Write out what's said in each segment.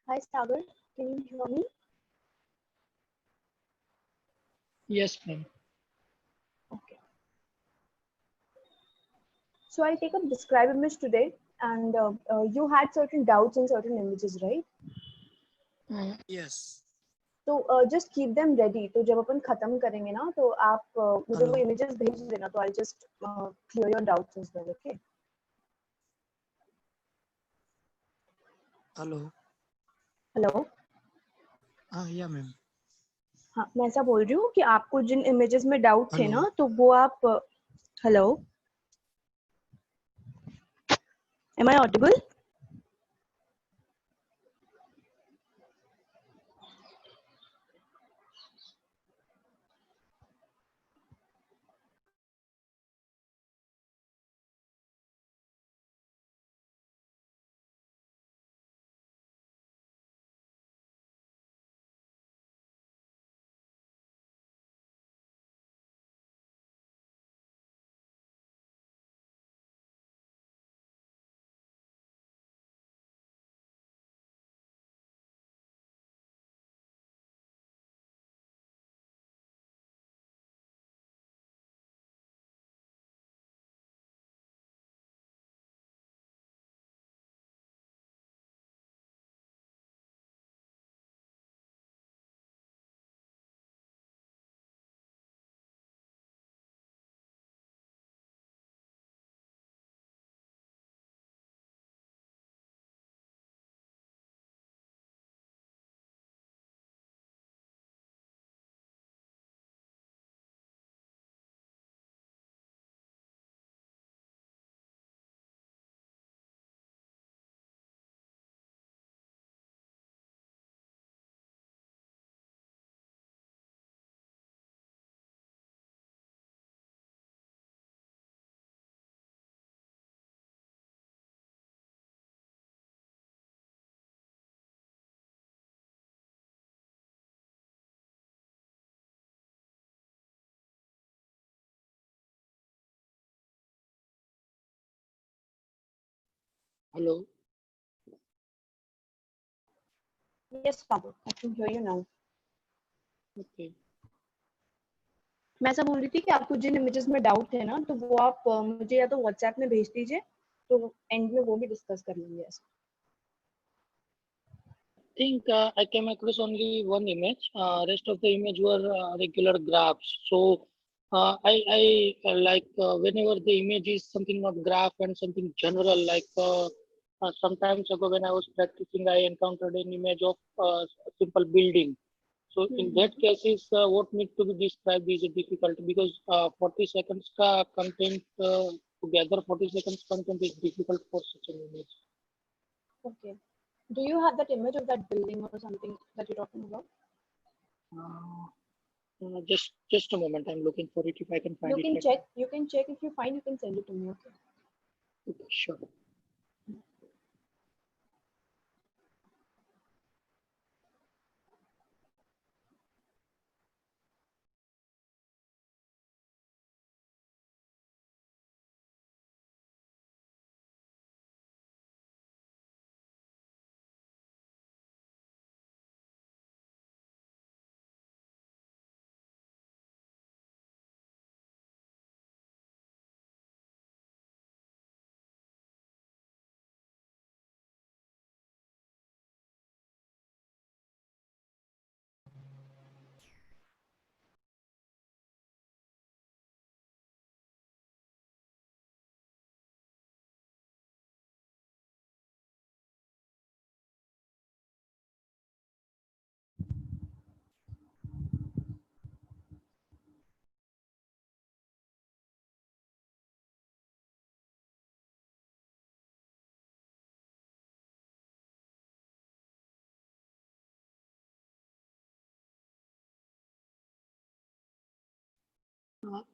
Hi, Sagar. Can you hear me? Yes, ma'am. Okay. So I'll take up describe image today, and you had certain doubts in certain images, right? Yes. तो just keep them ready. तो जब अपन खत्म करेंगे ना, तो आप मुझे वो Hello. images भेज देना. तो I'll just clear your doubts as well. Okay. Hello. Hello. Yeah, ma'am. हाँ, मैं ऐसा बोल रही हूँ कि आपको जिन images में doubt थे Hello. ना, तो वो आप hello. Am I audible? Hello. Yes, Sagar. I can hear you now. Okay. मैं ऐसा बोल रही थी कि आपको जिन images में doubt है ना, तो वो आप मुझे या तो WhatsApp में भेज दीजिए, तो end में वो भी discuss कर लेंगे ऐसे. Think I came across only one image. Rest of the image were regular graphs. So I like whenever the image is something not graph and something general, like sometimes ago when I was practicing, I encountered an image of a simple building. So in that cases, what need to be described is difficult because 40 seconds ka content together, 40 seconds content is difficult for such an image. Okay. Do you have that image of that building or something that you're talking about? Uh, just a moment. I'm looking for it. If I can find You it can right check. You can check. If you find, you can send it to me. Okay. now. Okay, sure.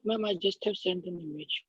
Ma'am, I just have sent an image.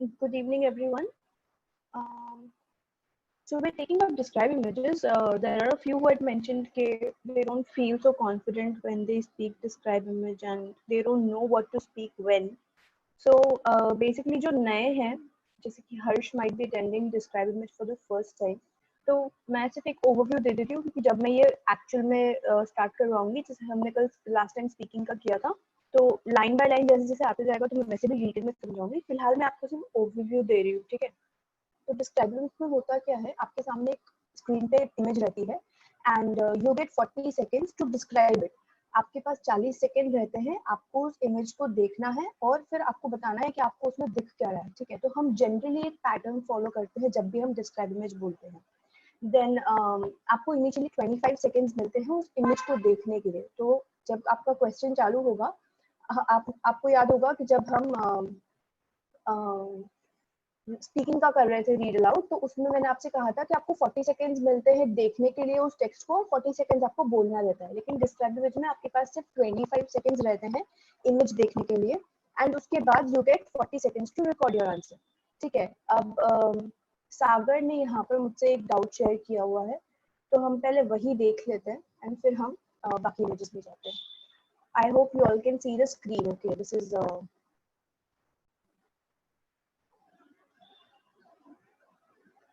Good evening, everyone. So we're taking up describe images. There are a few who had mentioned that they don't feel so confident when they speak describe image and they don't know what to speak when. So basically जो नए हैं जैसे कि हर्ष might be attending describe image for the first time. तो मैं सिर्फ एक overview दे देती हूँ क्योंकि जब मैं ये एक्चुअल में स्टार्ट करवाऊंगी जैसे हमने कल लास्ट टाइम स्पीकिंग का किया था तो लाइन बाय लाइन जैसे जैसे आते जाएगा तो मैं वैसे भी डिटेल में समझाऊंगी फिलहाल मैं आपको सिर्फ ओवरव्यू दे रही हूँ ठीक है तो डिस्क्राइब में होता क्या है आपके सामने एक स्क्रीन पे इमेज रहती है and you get 40 seconds to describe it आपके पास 40 सेकेंड रहते हैं आपको उस इमेज को देखना है और फिर आपको बताना है कि आपको उसमें दिख क्या रहा है ठीक है तो हम जनरली एक पैटर्न फॉलो करते हैं जब भी हम डिस्क्राइब इमेज बोलते हैं देन आपको इनिशियली 25 सेकेंड्स मिलते हैं उस इमेज को देखने के लिए तो जब आपका क्वेश्चन चालू होगा आपको याद होगा कि जब हम स्पीकिंग का कर रहे थे रीड अलाउड तो उसमें मैंने आपसे कहा था कि आपको 40 सेकेंड्स मिलते हैं देखने के लिए उस टेक्स्ट को 40 सेकेंड्स आपको बोलना रहता है लेकिन डिस्क्राइब इमेज में आपके पास सिर्फ 25 सेकेंड्स रहते हैं इमेज देखने के लिए एंड उसके बाद you get 40 seconds to record your answer ठीक है अब सागर ने यहाँ पर मुझसे एक डाउट शेयर किया हुआ है तो हम पहले वही देख लेते हैं एंड फिर हम बाकी इमेजेस में जाते हैं आई hope you all can see the screen okay this is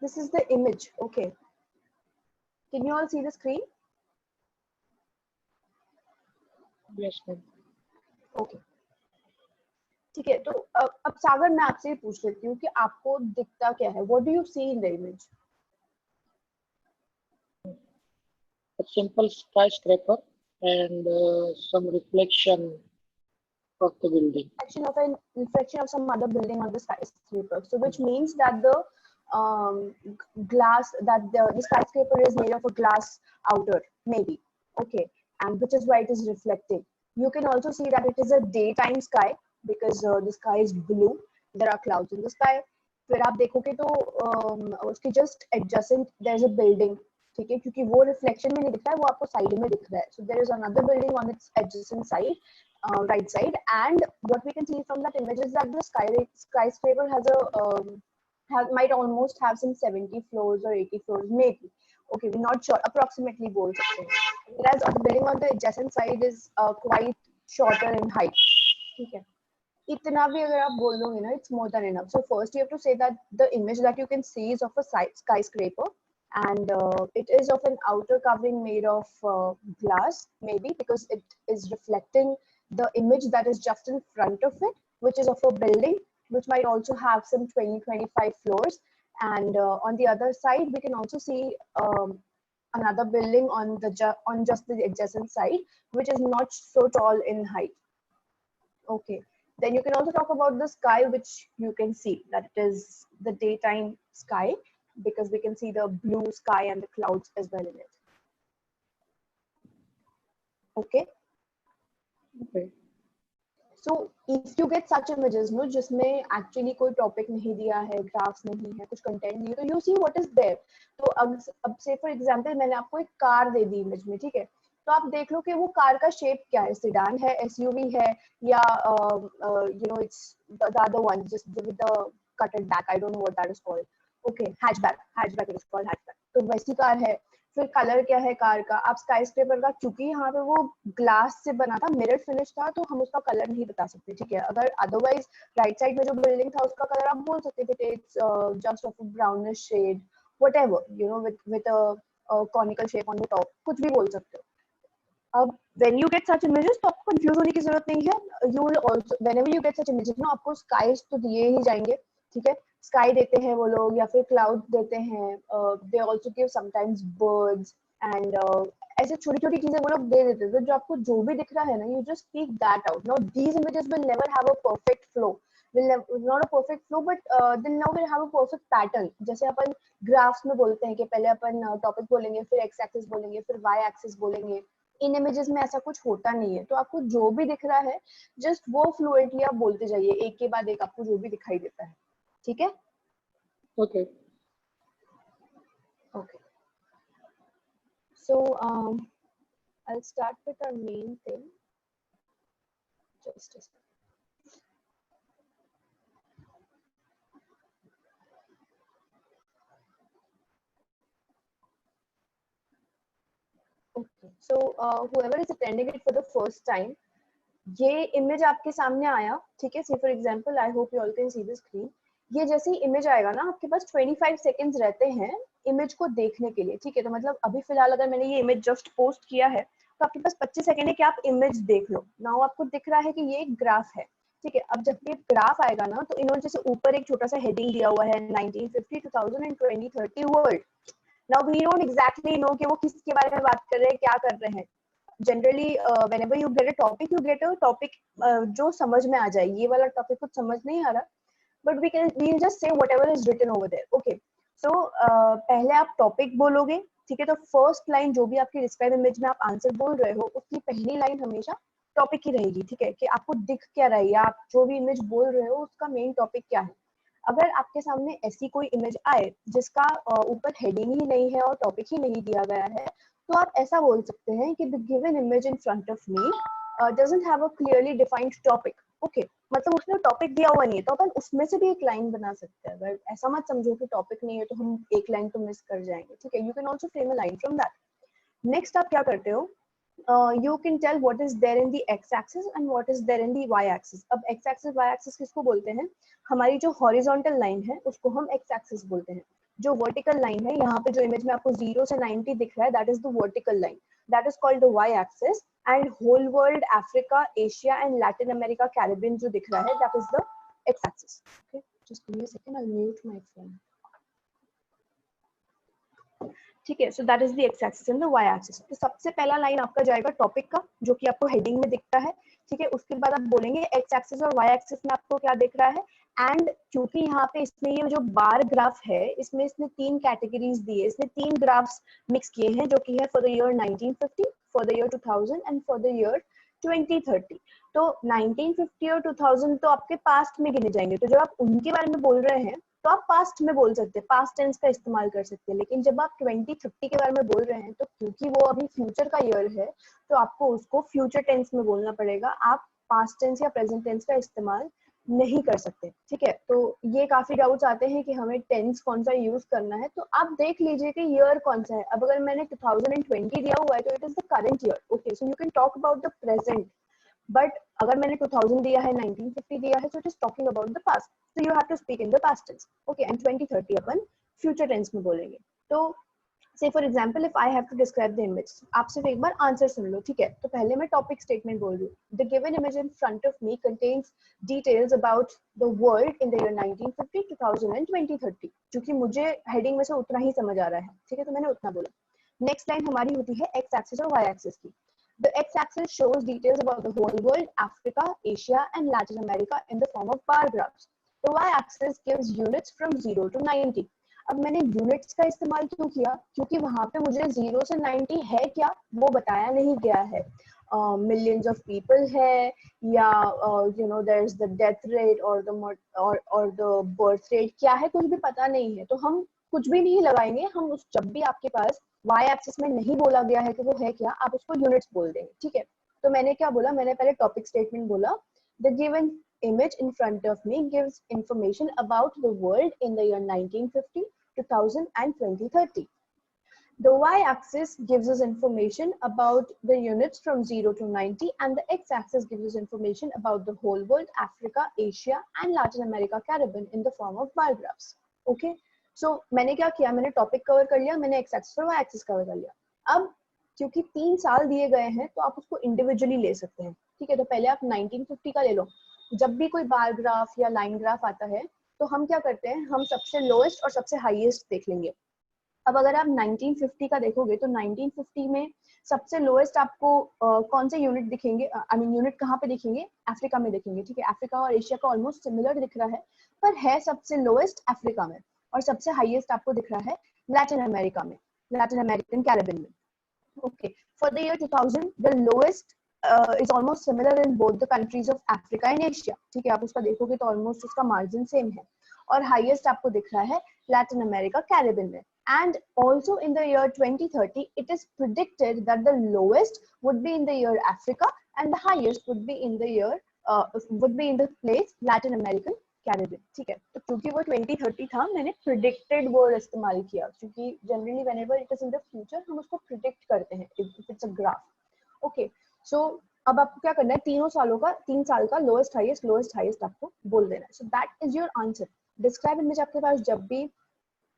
this is the image okay can you all see the screen Yes, ma'am. okay ठीक है तो अब सागर मैं आपसे पूछ लेती हूँ कि आपको दिखता क्या है what do you see in the image A simple skyscraper and some reflection of the building. reflection of some other building on the skyscraper so which means that the glass that the skyscraper is made of a glass outer maybe okay and which is why it is reflecting you can also see that it is a daytime sky because the sky is blue there are clouds in the sky फिर आप देखोगे तो उसके just adjacent there is a building ठीक है क्योंकि वो reflection में नहीं दिख रहा है वो आपको साइड में दिख रहा है so there is another building on its adjacent side right side and what we can see from that image is that the skyscraper has a might almost have some 70 floors or 80 floors maybe okay we're not sure approximately बोल सकते हैं whereas the building on the adjacent side is quite shorter in height ठीक है इतना भी अगर आप बोल दोगे ना it's more than enough so first you have to say that the image that you can see is of a skyscraper and it is of an outer covering made of glass maybe because it is reflecting the image that is just in front of it which is of a building which might also have some 20-25 floors and on the other side we can also see another building on just the adjacent side which is not so tall in height okay then you can also talk about the sky which you can see that it is the daytime sky because we can see the blue sky and the clouds as well in it okay Okay. so if you get such images no जिसमें actually कोई topic नहीं दिया है graphs नहीं है कुछ content नहीं है तो you see what is there तो अब say for example मैंने आपको एक कार दे दी image में ठीक है तो आप देख लो कि वो कार का शेप क्या है सिडान है एसयूवी है या you know it's the other one just with the cut it back I don't know what that is called okay hatchback it is called hatchback तो वैसी कार है फिर कलर क्या है कार का आप स्काईस्क्रेपर का क्योंकि यहाँ पे वो ग्लास से बना था मिरर फिनिश था तो हम उसका कलर नहीं बता सकते ठीक है अगर अदरवाइज राइट साइड में जो बिल्डिंग था उसका कलर आप बोल सकते थे it's just of a brownish shade whatever you know with a conical shape on the top कुछ भी बोल सकते हो अब when you get such images तो आपको कंफ्यूज होने की जरूरत नहीं है you will also whenever you get such images ना आपको skies तो दिए ही जाएंगे ठीक है sky देते हैं वो लोग या फिर cloud देते हैं they also give sometimes birds and ऐसे छोटी छोटी चीजें वो लोग दे देते हैं तो जो आपको जो भी दिख रहा है ना you just speak that out now these images will never have a perfect flow not a perfect flow but then now will have a perfect pattern जैसे अपन graphs में बोलते हैं कि पहले अपन topic बोलेंगे फिर x axis बोलेंगे फिर y axis बोलेंगे इन इमेजेस में ऐसा कुछ होता नहीं है तो आपको जो भी दिख रहा है जस्ट वो फ्लुएंटली आप बोलते जाइए एक के बाद एक आपको जो भी दिखाई देता है ठीक है Okay. okay so I'll start with our main thing. Just a second. So whoever is attending it for the first time, ये इमेज आपके सामने आया, ठीक है. See for example, I hope you all can see the screen. ये जैसे ही image आएगा ना, आपके पास 25 सेकंड्स रहते हैं इमेज को देखने के लिए, ठीक है. तो मतलब अभी फिलहाल अगर मैंने ये इमेज जस्ट पोस्ट किया है तो आपके पास 25 सेकंड है कि आप इमेज देख लो. नाउ आपको दिख रहा है कि ये एक ग्राफ है, ठीक है. अब जब ये ग्राफ आएगा ना, तो इन्होंने जैसे ऊपर एक छोटा सा हेडिंग दिया हुआ है 1950, 2000 and 2030 world. Now we don't exactly know कि वो किसके बारे में बात कर रहे हैं, क्या कर रहे हैं. Generally whenever you get a topic, you get a topic जो समझ में आ जाए. ये वाला टॉपिक कुछ समझ नहीं आ रहा, but we'll just say whatever is written over there. Okay, so पहले आप टॉपिक बोलोगे, ठीक है. तो फर्स्ट लाइन जो भी आपकी डिस्क्राइब इमेज में आप आंसर बोल रहे हो, उसकी पहली लाइन हमेशा टॉपिक ही रहेगी, ठीक है. कि आपको दिख क्या रहा है, या आप जो भी इमेज बोल रहे हो उसका मेन टॉपिक क्या है. अगर आपके सामने ऐसी कोई इमेज आए जिसका ऊपर हेडिंग ही नहीं है और टॉपिक ही नहीं दिया गया है, तो आप ऐसा बोल सकते हैं कि the given image in front of me doesn't have a clearly defined topic. Okay, मतलब उसमें टॉपिक दिया हुआ नहीं है, तो अपन उसमें से भी एक लाइन बना सकते हैं. अगर ऐसा मत समझो कि टॉपिक नहीं है तो हम एक लाइन तो मिस कर जाएंगे, ठीक है. You can also frame a line from that. Next आप क्या करते हो, you can tell what is there in the x axis and what is there in the y axis. अब x axis y axis किसको बोलते हैं, हमारी जो horizontal line है उसको हम x axis बोलते हैं. जो vertical line है, यहाँ पे जो इमेज में आपको 0 से 90 दिख रहा है, that is the vertical line, that is called the y axis. and whole world, Africa, Asia and Latin America, Caribbean जो दिख रहा है, that is the x axis. Okay, just give me a second, I'll mute my phone. ठीक है. So that is the X axis and the Y axis. तो सबसे पहला line आपका जाएगा टॉपिक का, जो कि आपको हेडिंग में दिखता है, ठीक है. उसके बाद आप बोलेंगे एक्स एक्सिस और वाई एक्सिस में आपको क्या दिख रहा है. एंड क्योंकि यहाँ पे इसमें ये जो बार ग्राफ है, इसमें इसने 3 कैटेगरीज दी है, इसने 3 ग्राफ्स मिक्स किए हैं, जो कि है for the year 1950, for the year 2000 and for the year 2030. तो 1950 और 2000 तो आपके पास्ट में गिने जाएंगे, तो जब आप उनके बारे में बोल रहे हैं तो आप पास्ट में बोल सकते हैं, पास्ट टेंस का इस्तेमाल कर सकते हैं. लेकिन जब आप 2030 के बारे में बोल रहे हैं, तो क्योंकि वो अभी फ्यूचर का ईयर है, तो आपको उसको फ्यूचर टेंस में बोलना पड़ेगा. आप पास्ट टेंस या प्रेजेंट टेंस का इस्तेमाल नहीं कर सकते, ठीक है. तो ये काफी डाउट्स आते हैं कि हमें टेंस कौन सा यूज करना है, तो आप देख लीजिए कि ईयर कौन सा है. अब अगर मैंने 2020 दिया हुआ है, तो it is the current year. Okay, so you can talk about the present. But अगर मैंने 2000 दिया है, 1950 दिया है, so it is talking about the past, so you have to speak in the past tense. Okay, and 2030 upon future tense में बोलेंगे. तो say for example, if I have to describe the image, आप सिर्फ एक बार answer सुन लो, ठीक है. तो पहले मैं टॉपिक स्टेटमेंट बोल रही हूँ. The given image in front of me contains details about the world in the year 1950, 2000 and 2030. क्योंकि मुझे हेडिंग में से उतना ही समझ आ रहा है, ठीक है, तो मैंने उतना बोला. नेक्स्ट लाइन हमारी होती है एक्स एक्सिस और वाई एक्सिस की. The x-axis shows details about the whole world, Africa, Asia, and Latin America in the form of bar graphs. The y-axis gives units from 0 to 90. अब मैंने units का इस्तेमाल क्यों किया, क्योंकि वहाँ पे मुझे 0 से 90 है क्या वो बताया नहीं गया है. Millions of people है, या you know there is the death rate or the birth rate, क्या है कुछ भी पता नहीं है. तो हम कुछ भी नहीं लगाएंगे, हम उस जब भी आपके पास वाई एक्सिस में नहीं बोला गया है कि वो है क्या, आप उसको यूनिट्स बोल देंगे, ठीक है. तो मैंने क्या बोला, मैंने पहले टॉपिक स्टेटमेंट बोला. The given image in front of me gives information about the world in the year 1950, 2000 and 2030. The y-axis gives us information about the units from 0 to 90, and the x-axis gives us information about the whole world, Africa, Asia and Latin America, Caribbean in the form of bar graphs. Okay, so मैंने क्या किया, मैंने topic cover कर लिया, मैंने x axis और Y axis cover कर लिया. अब क्योंकि 3 साल दिए गए हैं, तो आप उसको इंडिविजुअली ले सकते हैं, ठीक है. तो पहले आप 1950 का ले लो. जब भी कोई बार ग्राफ या लाइन ग्राफ आता है, तो हम क्या करते हैं, हम सबसे लोएस्ट और सबसे हाईएस्ट देख लेंगे. अब अगर आप 1950 का देखोगे, तो 1950 में सबसे लोएस्ट आपको कौन से यूनिट दिखेंगे, आई मीन यूनिट कहाँ पे दिखेंगे, अफ्रीका में दिखेंगे, ठीक है. अफ्रीका और एशिया का ऑलमोस्ट सिमिलर दिख रहा है, पर है सबसे लोएस्ट अफ्रीका में, और सबसे हाईएस्ट आपको दिख रहा है लैटिन अमेरिका में, लैटिन अमेरिकन कैरिबियन में. Okay, for the year 2000 the lowest is almost similar in both the countries of Africa and Asia, ठीक है. आप उसका देखोगे तो ऑलमोस्ट उसका मार्जिन सेम है, और हाईएस्ट आपको दिख रहा है लैटिन अमेरिका कैरिबियन में. And also in the year 2030, it is predicted that the lowest would be in the year Africa and the highest would be in the year would be in the place Latin American Caribbean, ठीक है। तो क्योंकि वो 2030 था, मैंने predicted word इस्तेमाल किया, क्योंकि generally whenever it is in the future हम उसको प्रिडिक्ट करते हैं if it's a graph. Okay, so अब आपको क्या करना है, 3 साल का लोएस्ट हाईएस्ट आपको बोल देना है। So that is your answer. Describe image आपके पास जब भी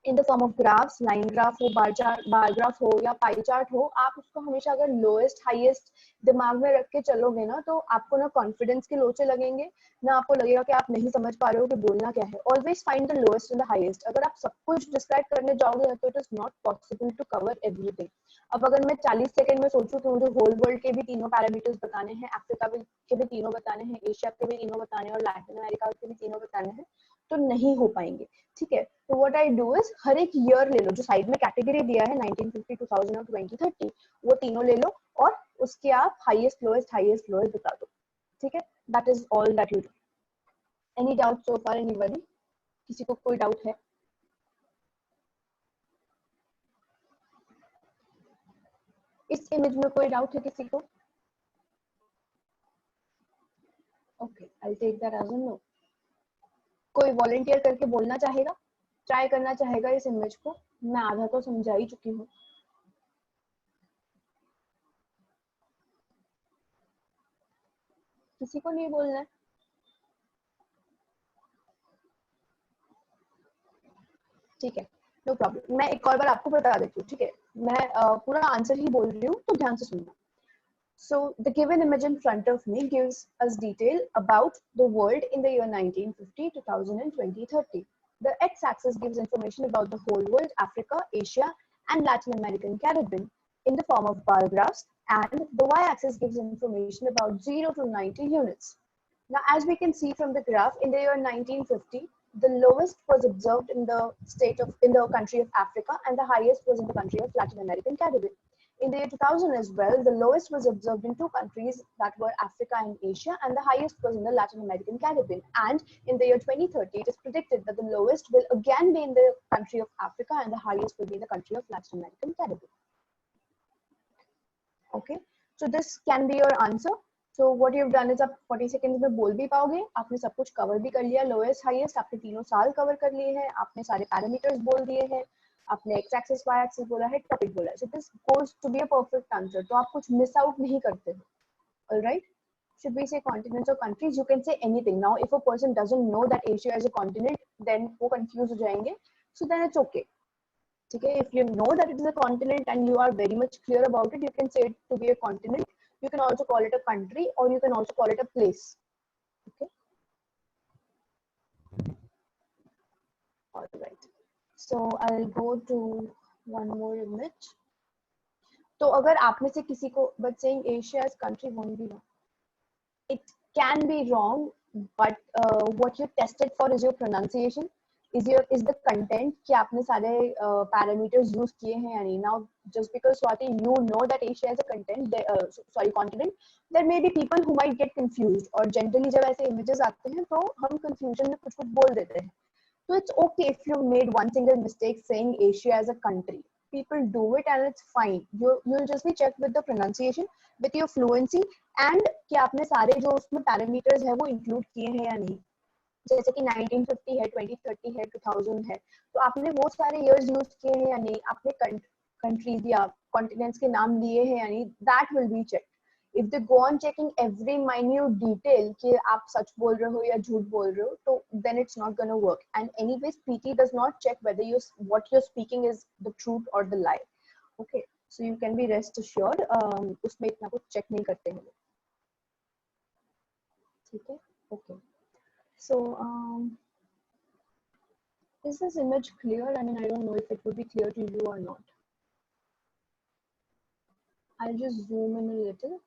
in the form of graphs, line graph हो, बार ग्राफ हो या पाई चार्ट हो, आप उसको हमेशा अगर लोएस्ट हाईएस्ट दिमाग में रख के चलोगे ना, तो आपको ना कॉन्फिडेंस के लोचे लगेंगे, ना आपको लगेगा कि आप नहीं समझ पा रहे हो कि बोलना क्या है। Always find the lowest and the highest. अगर आप सब कुछ डिस्क्राइब करने जाओगे तो it is not possible to cover everything. अब अगर मैं 40 सेकंड में सोचूं कि मुझे होल वर्ल्ड के भी तीनों पैरामीटर्स बताने हैं, अफ्रीका के भी तीनों बताने हैं, एशिया के भी तीनों बताने हैं और लैटिन अमेरिका के भी तीनों बताने हैं, तो नहीं हो पाएंगे, ठीक है। तो व्हाट आई डू इज हर एक ईयर ले लो, जो साइड में कैटेगरी दिया है 1950, 2000 और 2030, वो तीनों ले लो और उसके आप हाईएस्ट लोएस्ट बता दो, ठीक है। That is all that you do. Any doubt so far, anybody? किसी को कोई डाउट है? इस इमेज में कोई डाउट है किसी को? Okay, I take that as a no. कोई वॉलंटियर करके बोलना चाहेगा, ट्राई करना चाहेगा इस इमेज को? मैं आधा तो समझा ही चुकी हूँ। किसी को नहीं बोलना है? ठीक है, नो प्रॉब्लम। मैं एक और बार आपको बता देती हूँ, ठीक है। मैं पूरा आंसर ही बोल रही हूँ, तो ध्यान से सुनना। So the given image in front of me gives us detail about the world in the year 1950, 2000 and 2030. The x-axis gives information about the whole world, Africa, Asia and Latin American Caribbean in the form of bar graphs, and the y-axis gives information about 0 to 90 units. Now, as we can see from the graph, in the year 1950, the lowest was observed in the country of Africa, and the highest was in the country of Latin American Caribbean. In the year 2000 as well, the lowest was observed in two countries that were Africa and Asia, and the highest was in the Latin American Caribbean. And in the year 2030, it is predicted that the lowest will again be in the country of Africa, and the highest will be in the country of Latin American Caribbean. Okay, so this can be your answer. So what you've done is आप 40 seconds में बोल भी पाओगे, आपने सब कुछ cover भी कर लिया, लोएस्ट हाईएस्ट आपने तीनों साल कवर कर लिए हैं, आपने सारे पैरामीटर्स बोल दिए हैं, आपने एक्स एक्सिस वाई एक्सिस बोला है, टॉपिक बोला है। So this goes to be a perfect answer. तो आप कुछ मिस आउट नहीं करते हो। Alright, should we say continents or countries? You can say anything. Now if a person doesn't know that Asia is a continent, then वो confused हो जाएंगे, so then it's okay. Okay, if you know that it is a continent and you are very much clear about it, you can say it to be a continent. You can also call it a country, or you can also call it a place. Okay, all right. So I'll go to one more image. तो अगर आप में से किसी को, but saying Asia as country won't be wrong. It can be wrong, but what you tested for is your pronunciation, is the content कि आपने सारे parameters use किए हैं या नहीं. Now just because Swati you know that Asia is a continent, there may be people who might get confused, और generally जब ऐसे images आते हैं तो हम confusion में कुछ बोल देते हैं. So it's okay if you made one single mistake saying Asia as a country. People do it and it's fine. You'll just be checked with the pronunciation, with your fluency, and कि आपने सारे जो उसमें parameters है वो include किए हैं या नहीं. जैसे कि 1950 है, 2030 है, 2000 है, तो आपने वो सारे years use किए हैं या नहीं, आपने countries या continents के नाम लिए हैं या नहीं, that will be checked. If they go on checking every minute detail कि आप सच बोल रहे हो या झूठ बोल रहे हो, तो then it's not going to work. And anyways, PT does not check whether what you're speaking is the truth or the lie. Okay, so you can be rest assured, उसमें इतना कुछ check नहीं करते हैं. ठीक है, okay. So is this image clear? I mean, I don't know if it would be clear to you or not. I'll just zoom in a little.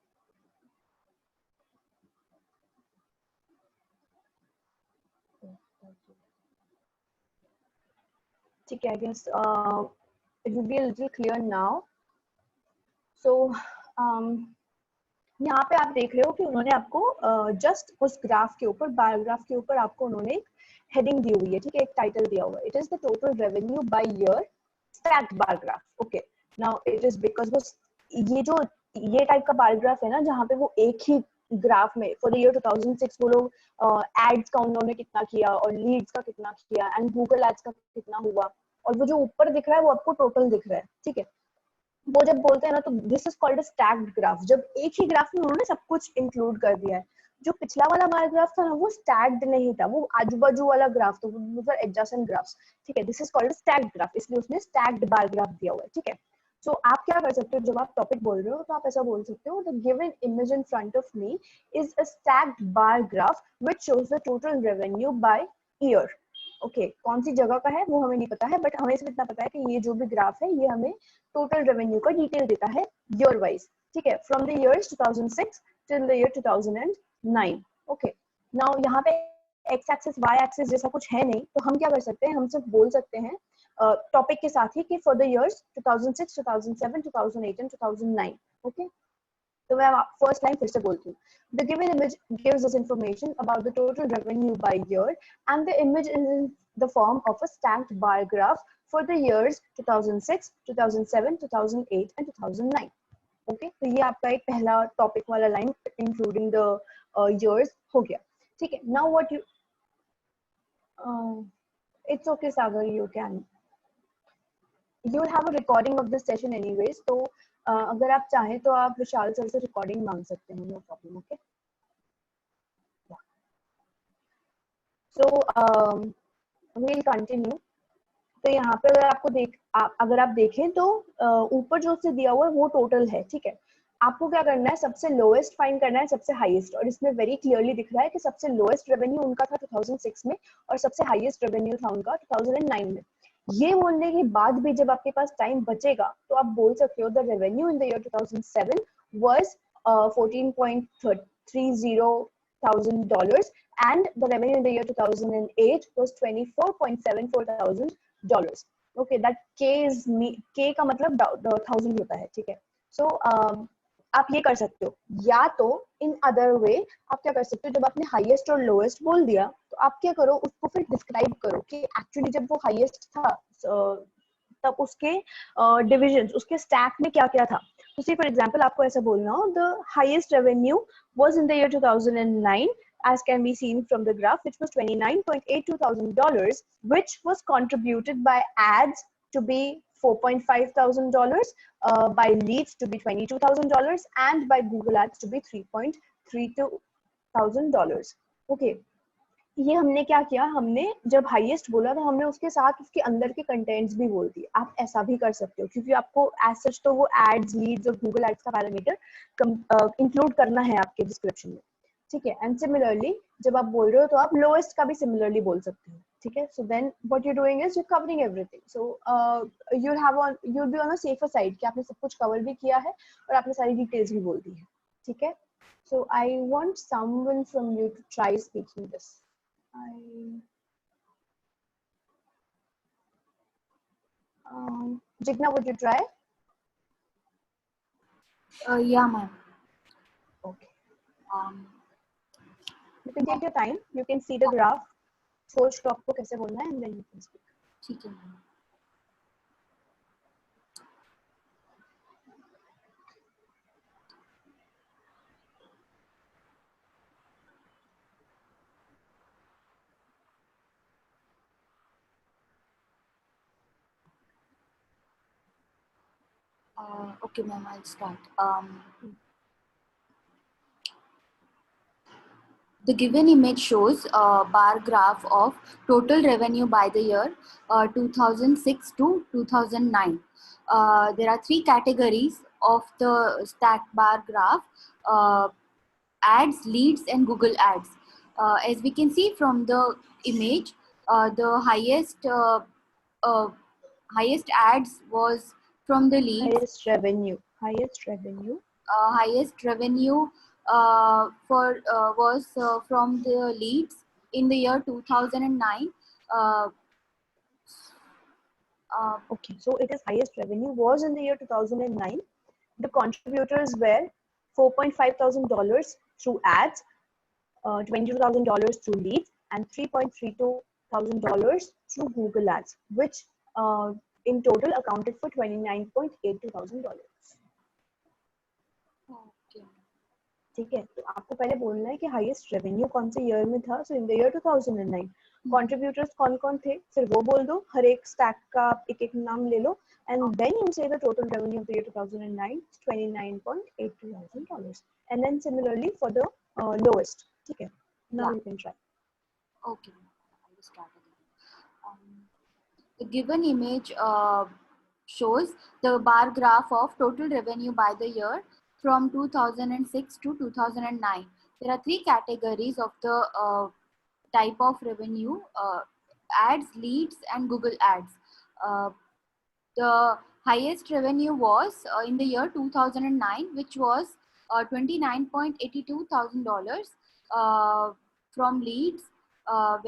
ठीक है, I guess it will be a little clear now. So यहाँ पे आप देख रहे हो कि उन्होंने आपको जस्ट उस ग्राफ के ऊपर, बार ग्राफ के ऊपर आपको उन्होंने एक हेडिंग दी हुई है, ठीक है, एक टाइटल दिया हुआ है. It is the total revenue by year stacked bar graph. Okay, now it is because वो ये टाइप का बार ग्राफ है ना, जहाँ पे वो एक ही ग्राफ में फॉर द ईयर 2006 वो लोग एड्स का उन्होंने कितना किया और लीड्स का कितना किया एंड गूगल एड्स का कितना हुआ, और वो जो ऊपर दिख रहा है वो आपको टोटल दिख रहा है, ठीक है। वो जब बोलते हैं ना तो this is called a stacked graph, जब एक ही ग्राफ में उन्होंने सब कुछ इंक्लूड कर दिया है। जो पिछला वाला बार ग्राफ था ना वो स्टैक्ड नहीं था, वो आजू बाजू वाला ग्राफ था, वो एडजेसेंट ग्राफ्स, ठीक है। This is called stacked graph, इसलिए उसने स्टैक्ड बार ग्राफ दिया हुआ है, ठीक है। सो आप क्या कर सकते हो, जब आप टॉपिक बोल रहे हो तो आप ऐसा बोल सकते हो, the given image in front of me is a stacked bar graph which shows the total revenue by year. Okay, कौन सी जगह का है वो हमें नहीं पता है, बट हमें सिर्फ इतना पता है कि ये जो भी ग्राफ है ये हमें टोटल रेवेन्यू का डिटेल देता है ईयर वाइज, ठीक है, from the years 2006 till the year 2009। Okay, now यहाँ पे एक्स एक्सिस वाई एक्सिस जैसा कुछ है नहीं, तो हम क्या कर सकते हैं, हम सिर्फ बोल सकते हैं टॉपिक के साथ ही कि for the years 2006, 2007, 2008 and 2009। Okay, तो मैं फर्स्ट लाइन फिर से बोलती हूँ। The given image gives us information about the total revenue by year, and the image is in the form of a stacked bar graph for the years 2006, 2007, 2008 and 2009. Okay, तो ये आपका एक पहला topic वाला लाइन इंक्लूडिंग द years हो गया, ठीक है। Now what you it's okay Sagar, you will have a recording of this session anyways, तो अगर आप चाहें तो आप विशाल सर से रिकॉर्डिंग मांग सकते हैं, नो प्रॉब्लम। ओके, सो we'll continue। तो यहाँ पे अगर आपको अगर आप देखें तो ऊपर जो उससे दिया हुआ है वो टोटल है, ठीक है। आपको क्या करना है, सबसे लोएस्ट फाइंड करना है सबसे हाईएस्ट, और इसमें वेरी क्लियरली दिख रहा है कि सबसे लोएस्ट रेवेन्यू उनका था 2006 में और सबसे हाईएस्ट रेवेन्यू था उनका 2009 में। ये बोलने के बाद भी जब आपके पास टाइम बचेगा तो आप बोल सकते हो the revenue in the year 2007 was $14.30 and the revenue in the year 2008 was $24.74,000. Okay, that K is K का मतलब 1000 होता है, ठीक है। So आप ये कर सकते हो, या तो इन अदर वे आप क्या कर सकते हो, जब आपने हाईएस्ट और लोएस्ट बोल दिया तो आप क्या करो, उसको फिर डिस्क्राइब करो कि एक्चुअली जब वो हाईएस्ट था तब उसके डिविजन्स, उसके स्टैक में क्या क्या था। तो सी फॉर एग्जांपल आपको ऐसा बोलना हो, the highest revenue was in the year 2009 as can be seen from the graph, which was $29.82,000, which was contributed by ads to be $4,500, by leads to be $22,000, and by Google Ads to be $3,32,000. Okay, ये हमने क्या किया, हमने जब highest बोला तो हमने उसके साथ उसके अंदर के कंटेंट्स भी बोल दिए। आप ऐसा भी कर सकते हो, क्योंकि आपको एज सच तो वो एड्स, लीड्स और गूगल एड्स का पैरामीटर इंक्लूड करना है आपके डिस्क्रिप्शन में, ठीक है। एंड सिमिलरली जब आप बोल रहे हो तो आप लोएस्ट का भी सिमिलरली बोल सकते हो, ठीक है। So then what you doing is you covering everything, so you'll be on a safer side कि आपने सब कुछ कवर भी किया है और आपने सारी डिटेल्स भी बोल दी है, ठीक है। So I want someone from you to try speaking this. Jigna, would you try? Yeah, ma'am. Okay. You can take your time. You can see the graph. Source stop को कैसे बोलना है, and then you can speak. ठीक है ma'am. Okay, ma'am, I'll start. The given image shows a bar graph of total revenue by the year 2006 to 2009. There are three categories of the stacked bar graph: ads, leads, and Google Ads. As we can see from the image, the highest ads was from the leads. Highest revenue. Highest revenue was from the leads in the year 2009. Okay, so it is highest revenue was in the year 2009. The contributors were $4,500 through ads, $22,000 through leads, and $3,32,000 through Google Ads, which in total accounted for $29,82,000. Okay. ठीक है, तो आपको पहले बोलना है कि highest revenue कौन से ईयर में था. सो इन द ईयर 2009 कंट्रीब्यूटर्स कौन कौन थे, फिर वो बोल दो, हर एक स्टैक का आप एक एक नाम ले लो, and then you say the total revenue of the year 2009 is $29.82,000, and then similarly for the lowest. ठीक है, now you can try. Okay, I'll start again. The given image shows the bar graph of total revenue by the year from 2006 to 2009. There are three categories of the type of revenue: ads, leads, and Google Ads. The highest revenue was in the year 2009, which was $29.82,000 from leads,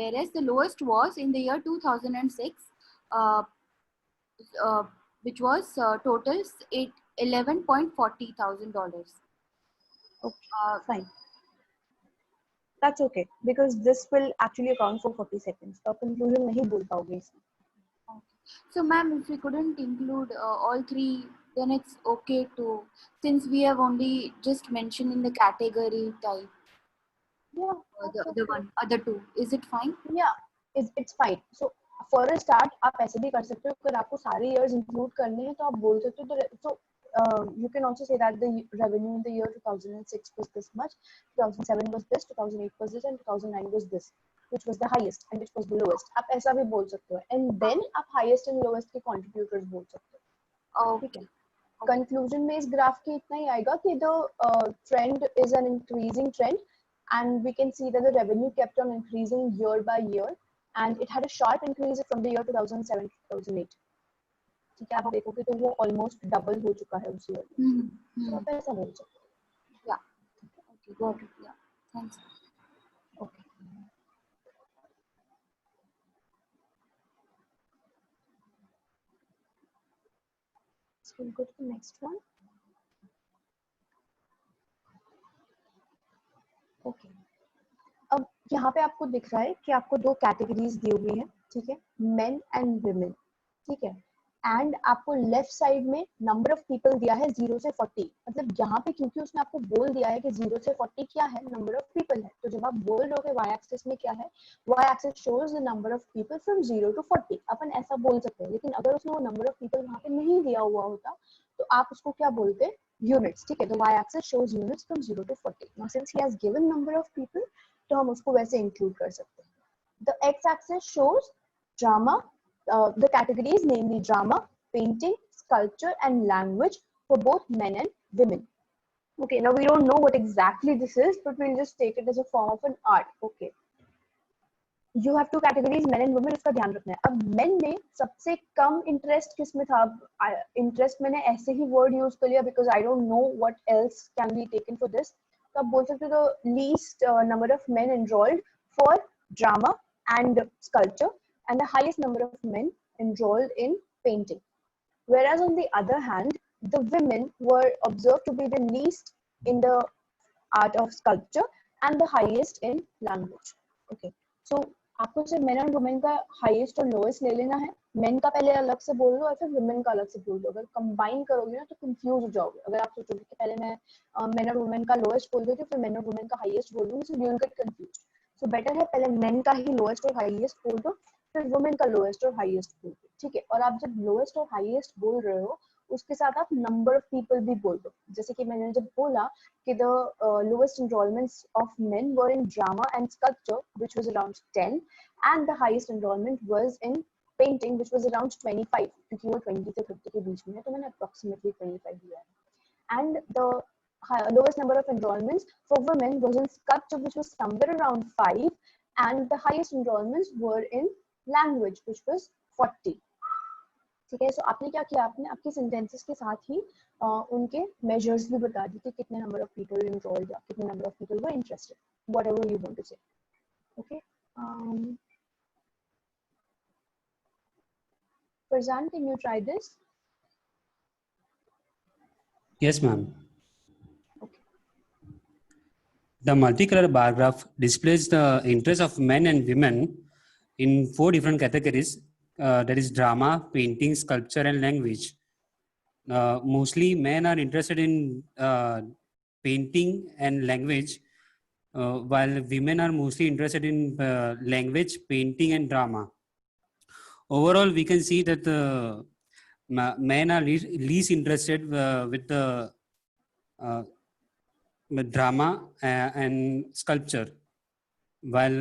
whereas the lowest was in the year 2006, which was total $11.40,000. Okay, fine. That's okay because this will actually account for 40 seconds. तो आप conclusion नहीं बोल पाओगे इसमें. So, ma'am, if we couldn't include all three, then it's okay too, since we have only just mentioned in the category type. Yeah. The one, other two. Is it fine? Yeah, it's fine. So for a start, आप ऐसे भी कर सकते हो. अगर आपको सारे years include करने हैं, तो आप बोल सकते हो. So you can also say that the revenue in the year 2006 was this much, 2007 was this, 2008 was this, and 2009 was this, which was the highest and which was the lowest. आप ऐसा भी बोल सकते हो. And then आप highest and lowest के contributors बोल सकते हो. Okay. Conclusion में इस graph के इतना ही आएगा कि the trend is an increasing trend, and we can see that the revenue kept on increasing year by year, and it had a sharp increase from the year 2007 to 2008. ठीक है, आप देखोगे तो वो almost double हो चुका है उस year में. तो आप ऐसा बोल सकते हो. Yeah. Okay, got it. Yeah. Thanks. Okay. So we'll go to the next one. Okay. अब यहाँ पे आपको दिख रहा है कि आपको दो कैटेगरीज दी हुई हैं. ठीक है, मेन एंड विमेन. ठीक है, एंड आपको लेफ्ट साइड में नंबर ऑफ पीपल दिया है 0 से 40. मतलब यहाँ पे क्योंकि उसने आपको बोल दिया है कि 0 से 40 क्या है, नंबर ऑफ पीपल है, तो जब आप बोल रहे हो कि वाई एक्सिस में क्या है, Y axis shows the number of people from 0 to 40. अपन ऐसा बोल सकते हैं, लेकिन अगर उसने वो नंबर ऑफ पीपल वहाँ पे नहीं दिया हुआ होता तो आप उसको क्या बोलते, यूनिट्स. ठीक है, तो Y axis shows units from 0 to 40. Now since he has given number of people, तो हम उसको वैसे इंक्लूड कर सकते हैं. The x-axis shows drama, the categories namely drama, painting, sculpture, and language for both men and women. Okay, now we don't know what exactly this is, but we'll just take it as a form of an art. Okay. You have two categories, men and women. इसका ध्यान रखना है. अब men में सबसे कम interest किस में था? Interest मैंने ऐसे ही word use कर लिया because I don't know what else can be taken for this. तो आप बोल सकते हो the least number of men enrolled for drama and sculpture, and the highest number of men enrolled in painting. Whereas on the other hand, the women were observed to be the least in the art of sculpture and the highest in language. Okay, so आपको सिर्फ men and women का highest और lowest ले लेना है. men का पहले अलग से बोल दो और फिर women का अलग से बोल दो. अगर combine करोगे ना तो confuse हो जाओगे. अगर आप सोचोगे कि पहले मैं men और women का lowest बोल देती हूँ, फिर men और women का highest बोल दूँगी, so you will get confused. So better है पहले men का ही lowest और highest बोल दो, फिर women का lowest और highest बोल दो. ठीक है, और आप जब lowest और highest बोल रहे हो उसके साथ आप number of people भी बोल दो. जैसे कि मैंने जब बोला कि the lowest enrollments of men were in drama and sculpture, which was around 10, and the highest enrollment was in painting, which was around 25, क्योंकि वो 20 से 50 के बीच में है, तो मैंने approximately 25 दिया है. And the lowest number of enrollments for women was in sculpture, which was somewhere around 5, and the highest enrollments were in language, which was 40. ठीक है, सो आपने क्या किया, आपने आपके सेंटेंसेस के साथ ही उनके मेजर्स भी बता दी कि कितने नंबर ऑफ पीपल एनरोल्ड या कितने number of people were interested, whatever you want to say. Okay, Farzan, can you try this? Yes, ma'am. Okay. The multicolor bar graph displays the interest of men and women in 4 different categories. That is drama, painting, sculpture, and language. Mostly men are interested in painting and language, while women are mostly interested in language, painting, and drama. Overall, we can see that men are least interested uh, with drama and sculpture, while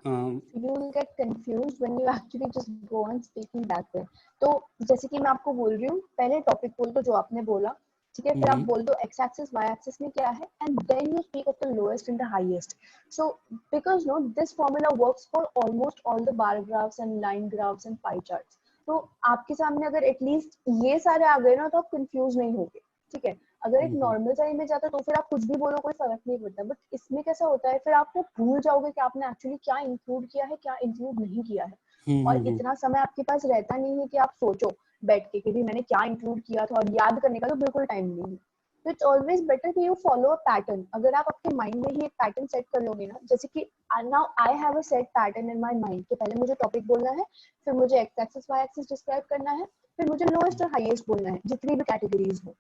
You will get confused when you actually just go on speaking that way. तो जैसे कि मैं आपको बोल रही हूँ, पहले topic बोल दो जो आपने बोला, ठीक है, फिर आप बोल दो x axis y axis में क्या है, and then you speak of the lowest and the highest. So because no, this formula works for almost all the bar graphs and line graphs and pie charts. तो आपके सामने अगर at least ये सारे आ गए ना तो आप कंफ्यूज नहीं होगे, ठीक है. अगर एक नॉर्मल सा इमेज आता है तो फिर आप कुछ भी बोलो कोई फर्क नहीं पड़ता, बट इसमें कैसा होता है फिर आप भूल जाओगे कि आपने एक्चुअली क्या इंक्लूड किया है, क्या इंक्लूड नहीं किया है, और इतना समय आपके पास रहता नहीं है कि आप सोचो बैठ के कि भी मैंने क्या इंक्लूड किया था, और याद करने का तो बिल्कुल टाइम नहीं है. तो इट्स ऑलवेज बेटर कि यू फॉलो अ पैटर्न. अगर आप आपके माइंड में ही एक पैटर्न सेट कर लोगे ना, जैसे कि now I have a set pattern in my mind कि पहले मुझे टॉपिक बोलना है, फिर मुझे X axis Y axis describe करना है, फिर मुझे लोएस्ट और हाईएस्ट बोलना है जितनी भी कैटेगरीज हो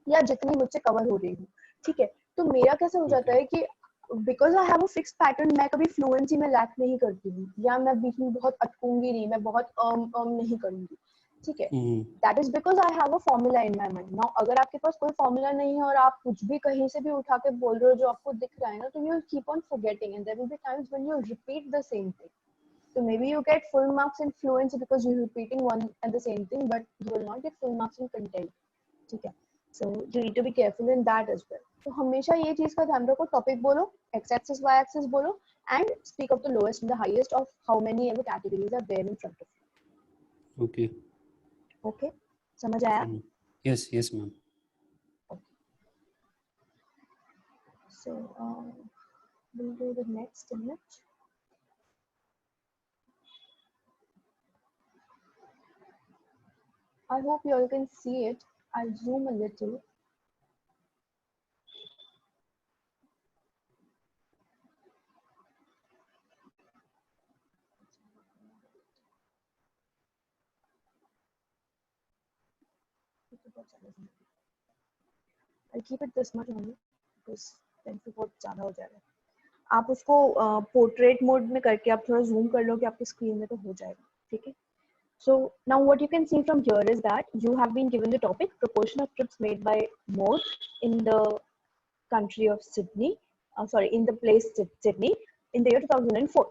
या जितनी मुझसे कवर हो रही हूँ, ठीक है. तो मेरा कैसे हो जाता है कि because I have a fix pattern, मैं कभी फ्लुएंसी में लैक नहीं करती हूँ, या मैं बीच में बहुत अटकूंगी नहीं, मैं बहुत नहीं करूंगी, ठीक है. That is because I have a formula in my mind. Now अगर आपके पास कोई फॉर्मूला नहीं है और आप कुछ भी कहीं से भी उठा के बोल रहे हो जो आपको दिख रहा है ना, तो you will keep on forgetting and there will be times when you repeat the same thing. So maybe you get full marks in fluency because you're repeating one and the same thing, but you will not get full marks in content. ठीक है. So you need to be careful in that as well. तो हमेशा ये चीज का ध्यान रखो, topic बोलो, x axis y axis बोलो, and speak of the lowest and the highest of how many ever categories are there in front of you. Okay. Okay. समझ आया? Yes, yes, ma'am. Okay. So we'll do the next image. I hope you all can see it. I'll zoom a little. I'll keep it this much only because then फिर बहुत ज़्यादा हो जाएगा. आप उसको portrait mode में करके आप थोड़ा जूम कर लो कि आपकी स्क्रीन में तो हो जाएगा, ठीक है. So now what you can see from here is that you have been given the topic proportion of trips made by mode in the country of Sydney, in the place Sydney in the year 2004.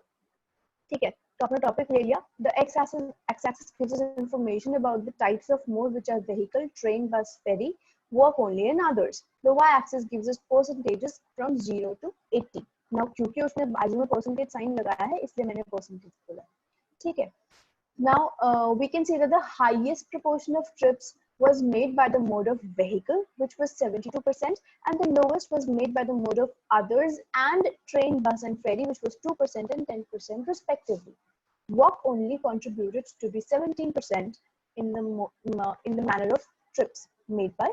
ठीक है. तो अपना topic ले लिया. The x-axis gives us information about the types of mode which are vehicle, train, bus, ferry, work only and others. The y-axis gives us percentages from 0 to 80. Now क्योंकि उसने बाजू में परसेंटेज साइन लगाया है इसलिए मैंने परसेंटेज बोला, ठीक है. Now we can see that the highest proportion of trips was made by the mode of vehicle, which was 72%, and the lowest was made by the mode of others and train, bus, and ferry, which was 2% and 10% respectively. Walk only contributed to be 17% in the manner of trips made by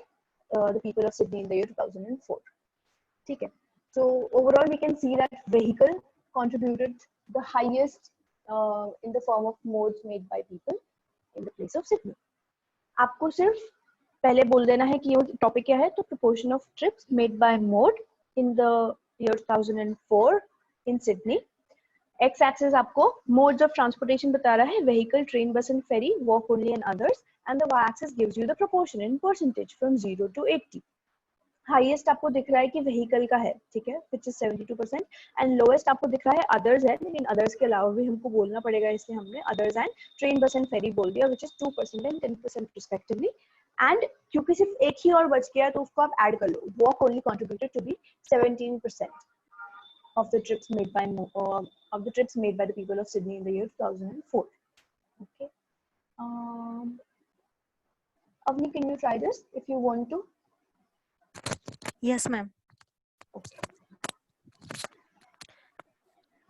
the people of Sydney in the year 2004. Okay. So overall, we can see that vehicle contributed the highest in the form of modes made by people in the place of Sydney. आपको सिर्फ पहले बोल देना है कि ये topic क्या है. तो proportion of trips made by mode in the year 2004 in Sydney. X axis आपको modes of transportation बता रहा है, vehicle, train, bus and ferry, walk only and others, and the y axis gives you the proportion in percentage from 0 to 80. Highest आपको दिख रहा है कि vehicle का है, ठीक है, which is 72%, एंड लोएस्ट आपको दिख रहा है अदर्स है, लेकिन अदर्स के अलावा भी हमको बोलना पड़ेगा, इसलिए हमने अदर्स एंड ट्रेन, बस एंड फेरी बोल दिया, which is 2% and 10% respectively. And क्योंकि सिर्फ एक ही और बच गया तो उसको आप ऐड कर लो. Walk only contributed to be 17% of the trips made by the people of Sydney in the year 2004. Okay. Avni, can you try this if you want to? Yes, ma'am. Okay.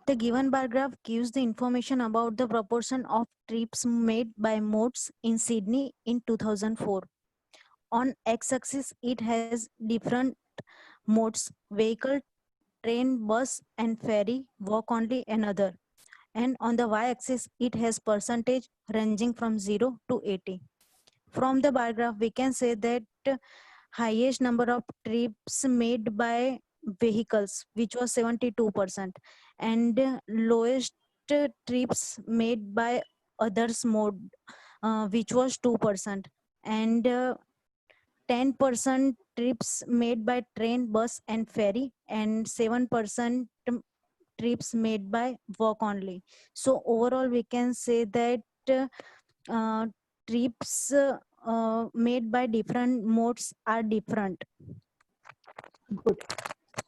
The given bar graph gives the information about the proportion of trips made by modes in Sydney in 2004. On x-axis, it has different modes: vehicle, train, bus, and ferry, walk only, and other. And on the y-axis, it has percentage ranging from 0 to 80. From the bar graph, we can say that highest number of trips made by vehicles, which was 72%, and lowest trips made by others mode, which was 2%, and 10% trips made by train, bus, and ferry, and 7% trips made by walk only. So overall, we can say that uh, trips made by different modes are different. Good.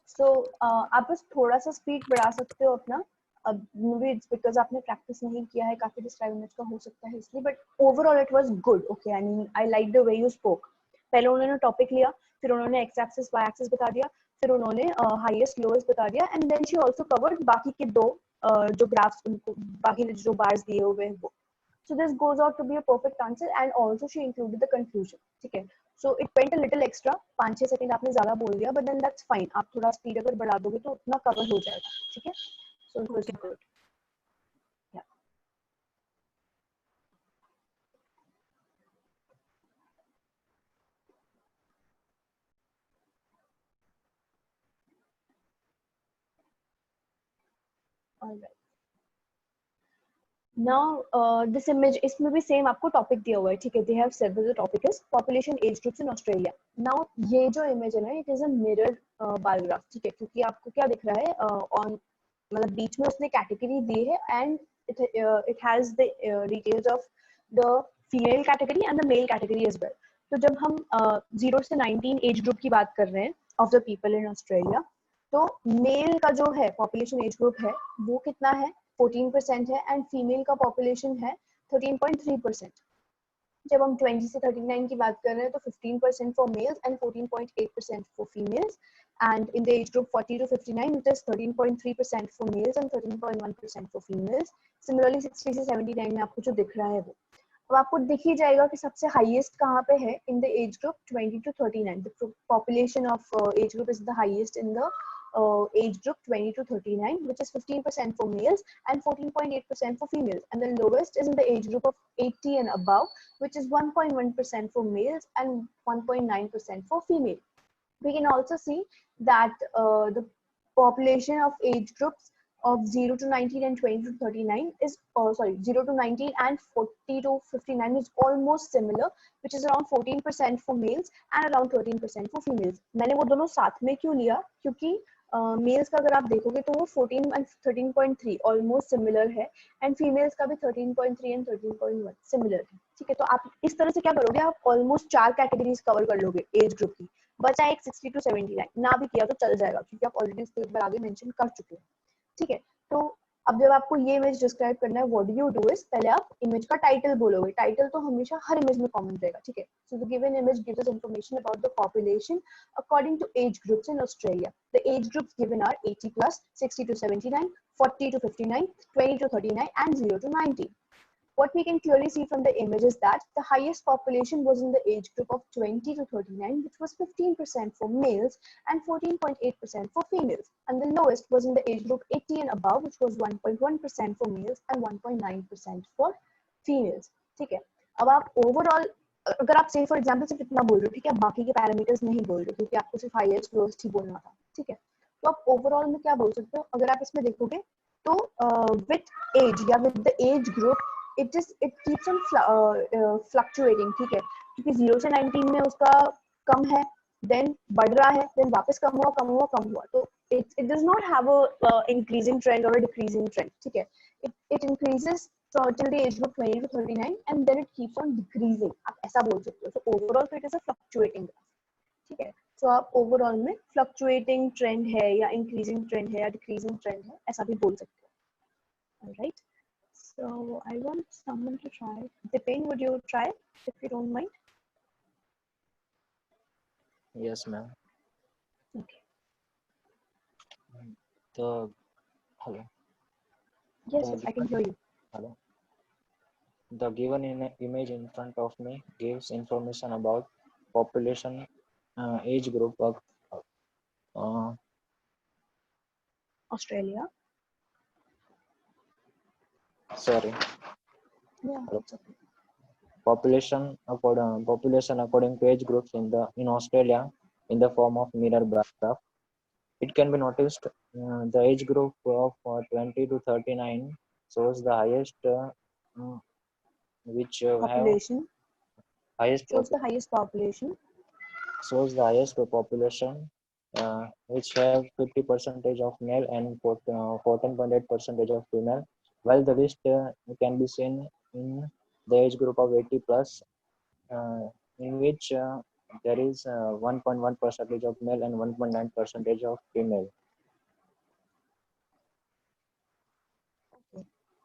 So आप बस थोड़ा सा speed बढ़ा सकते हो अपना. अब मे it's because आपने प्रैक्टिस नहीं किया है, काफी डिस्ट्राइव मिनट का हो सकता है इसलिए, but overall it was good. Okay, I mean I like the way you spoke. पहले उन्होंने टॉपिक लिया, फिर उन्होंने एक्स एक्सिस वाई एक्सिस बता दिया, फिर उन्होंने हाईएस्ट लोएस्ट बता दिया, and then she also covered बाकी के दो जो ग्राफ्स उनको बाकी जो बार्स दिए हुए हैं वो. So this goes out to be a perfect answer, and also she included the conclusion. ठीक है. So it went a little extra. 5-6 second आपने ज्यादा बोल दिया, but then that's fine. आप थोड़ा स्पीड अगर बढ़ा दोगे तो उतना कवर हो जाएगा. ठीक है. So it was good. Yeah. All right. Now this image, इसमें भी सेम आपको टॉपिक दिया हुआ है. ठीक है. They have said that the topic is population age groups in Australia. Now ये जो इमेज है ना, it is a mirror bar graph. ठीक है. क्योंकि आपको क्या दिख रहा है on मतलब बीच में उसने कैटेगरी दी है, and it has the details of the female category and the male category as well. तो जब हम 0 से 19 एज ग्रुप की बात कर रहे हैं of the people in Australia, तो मेल का जो है पॉपुलेशन एज ग्रुप है वो कितना है, 14% है, एंड फीमेल का पॉपुलेशन है 13.3%. जब हम 20 से 39 की बात कर रहे हैं तो 15% for mails and 14.8% for females, and in the age group 40 to 59 it is 13.3% for males and 13.1% for females. Similarly 60 से 79 में आपको जो दिख रहा है वो अब आपको दिख ही जाएगा कि सबसे हाईएस्ट कहाँ पे है, in the age group 20 to 39. the population of age group is the highest in the age group 20 to 39, which is 15% for males and 14.8% for females, and the lowest is in the age group of 80 and above, which is 1.1% for males and 1.9% for female. We can also see that the population of age groups of 0 to 19 and 20 to 39 is 0 to 19 and 40 to 59 is almost similar, which is around 14% for males and around 13% for females. मैंने वो दोनों साथ में क्यों लिया, क्योंकि mails का अगर आप देखोगे तो वो 14 and 13.3 ऑलमोस्ट सिमिलर है, एंड फीमेल्स का भी 13.3 एंड 13.1 सिमिलर है. ठीक है. तो आप इस तरह से क्या करोगे, आप ऑलमोस्ट 4 कैटेगरीज कवर कर लोगे एज ग्रुप की. बचा एक 60 to 79, ना भी किया तो चल जाएगा क्योंकि आप ऑलरेडी उसको एक बार आगे मेंशन कर चुके हैं. ठीक है. तो अब जब आपको ये इमेज डिस्क्राइब करना है, what do you do is, पहले आप इमेज का टाइटल बोलोगे. टाइटल तो हमेशा हर इमेज में कॉमन रहेगा. ठीक है. So the given image gives us information about the population according to age groups in Australia. The age groups given are 80 plus, 60 to 79, 40 to 59, 20 to 39, and 0 to 90. What we can clearly see from the image is that the highest population was in the age group of 20 to 39, which was 15% for males and 14.8% for females. And the lowest was in the age group 80 and above, which was 1.1% for males and 1.9% for females. ठीक है. अब आप overall अगर आप से for example सिर्फ इतना बोल रहे हो, ठीक है, बाकी के पैरामीटर्स नहीं बोल रहे क्योंकि आपको सिर्फ हाईएस्ट लोएस्ट ही बोलना था. ठीक है. तो आप ओवरऑल में क्या बोल सकते हो, अगर आप इसमें देखोगे तो विद एज या with the age group it keeps on fluctuating. ठीक है. क्योंकि 0 से 19 में उसका कम है, देन बढ़ रहा है, देन वापस कम हुआ कम हुआ कम हुआ. तो it does not have a increasing trend or a decreasing trend. ठीक है. it increases till the age group 20 to 39 and then it keeps on decreasing. आप ऐसा बोल सकते हो. so overall it is a fluctuating graph. ठीक है. so आप ओवरऑल में fluctuating trend है या increasing trend है या decreasing trend है ऐसा भी बोल सकते हो. alright. So I want someone to try. Dipen, would you try if you don't mind? Yes, ma'am. Okay. Hello. Yes, I can hear you. Hello. The given image in front of me gives information about population age group of Australia. sorry. Yeah, Hello. it's okay. population according to age groups in Australia in the form of mirror graph. It can be noticed the age group of 20 to 39 shows the highest which have Population highest shows the highest population. shows the highest population which have 50 percentage of male and 14.8 percentage of female, while the list can be seen in the age group of 80 plus, in which there is 1.1 percentage of male and 1.9 percentage of female.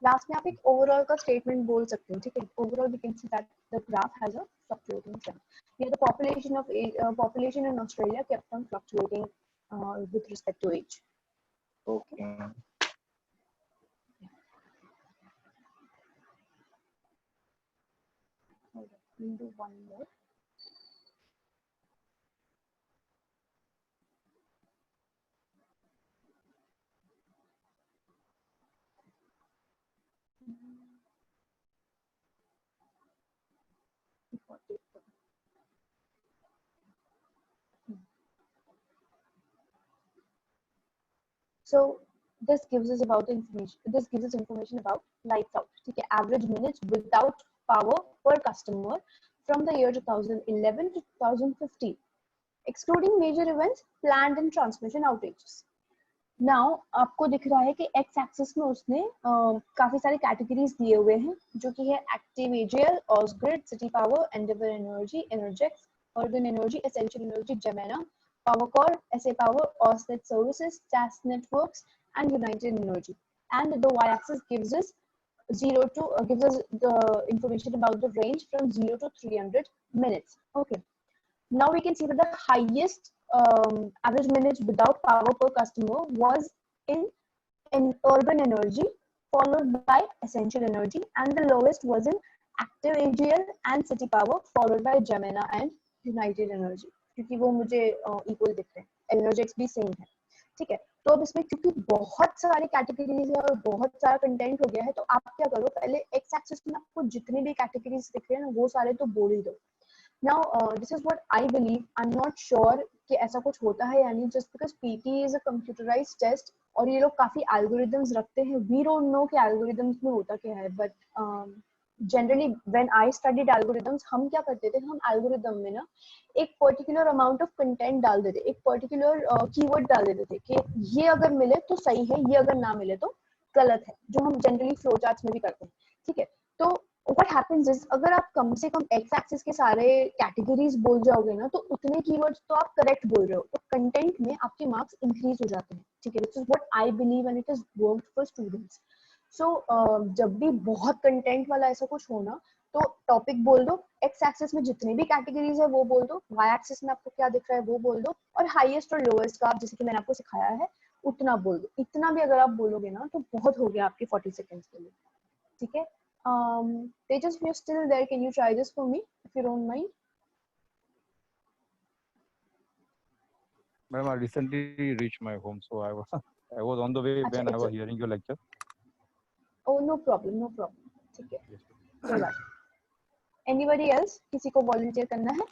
Last में आप एक overall का statement बोल सकते हो, ठीक है. Overall we can see that the graph has a fluctuating trend. Here the population in Australia kept on fluctuating with respect to age. Okay. We'll do one more. So this gives us about the information. This gives us information about lights out. Okay, average minutes without power per customer from the year 2011 to 2015, excluding major events, planned and transmission outages. Now आपको दिख रहा है कि x axis में उसने काफी सारे categories दिए हुए हैं, जो कि है ActewAGL, Ausgrid, city power, Endeavour energy, Energex, urban energy, essential energy, Jemena, PowerCore, SA Power, AusNet Services, TAS Networks, and United Energy. And the y-axis gives us gives us the information about the range from 0 to 300 minutes. Okay. Now we can see that the highest average minutes without power per customer was in urban energy, followed by essential energy, and the lowest was in active AGL and city power, followed by Gemina and United Energy. क्योंकि वो मुझे equal दिख रहे हैं, energetics भी same है, ठीक है. तो अब इसमें क्योंकि बहुत सारी कैटेगरीज है और बहुत सारा कंटेंट हो गया है, तो आप क्या करो, पहले एक्स एक्सिस में आपको जितने भी कैटेगरीज दिख रहे हैं ना, वो सारे तो बोल ही दो. Now this is what I believe. I am not sure कि ऐसा कुछ होता है या नहीं, just because PT is a computerised test और ये लोग काफी एल्गोरिदम्स रखते हैं. वी डोंट नो कि एल्गोरिदम्स में होता क्या है, but generally when I studied algorithms, हम क्या करते थे, हम एल्गोरिदम में ना एक पर्टिकुलर अमाउंट ऑफ कंटेंट डाल देते, एक पर्टिकुलर कीवर्ड डाल देते थे कि ये अगर मिले तो सही है, ये अगर ना मिले तो गलत है, जो हम जनरली फ्लो चार्ट्स में भी करते हैं, ठीक है. तो व्हाट हैपेंस इज, अगर आप कम से कम एक्स एक्सिस के सारे कैटेगरीज बोल जाओगे ना, तो उतने कीवर्ड्स तो आप करेक्ट बोल रहे हो, तो कंटेंट में आपके मार्क्स इंक्रीज हो जाते हैं, ठीक है. This is what I believe and it is worked for students. So जब भी बहुत कंटेंट वाला ऐसा कुछ हो ना, तो टॉपिक बोल दो, एक्स एक्सिस में जितने भी कैटेगरीज है वो बोल दो, वाई एक्सिस में आपको क्या दिख रहा है वो बोल दो, और हाईएस्ट और लोएस्ट का आप जैसे कि मैंने आपको सिखाया है उतना बोल दो. इतना भी अगर आप बोलोगे ना तो बहुत हो गया आपके 40 सेकंड्स के लिए, ठीक है. Tejas, if you're still there, can you try this for me if you don't mind? Madam, I recently reached my home, so I was on the way when I was hearing your lecture. Oh, no problem, no problem. ठीक है, कोई बात. Anybody else? किसी को volunteer करना है?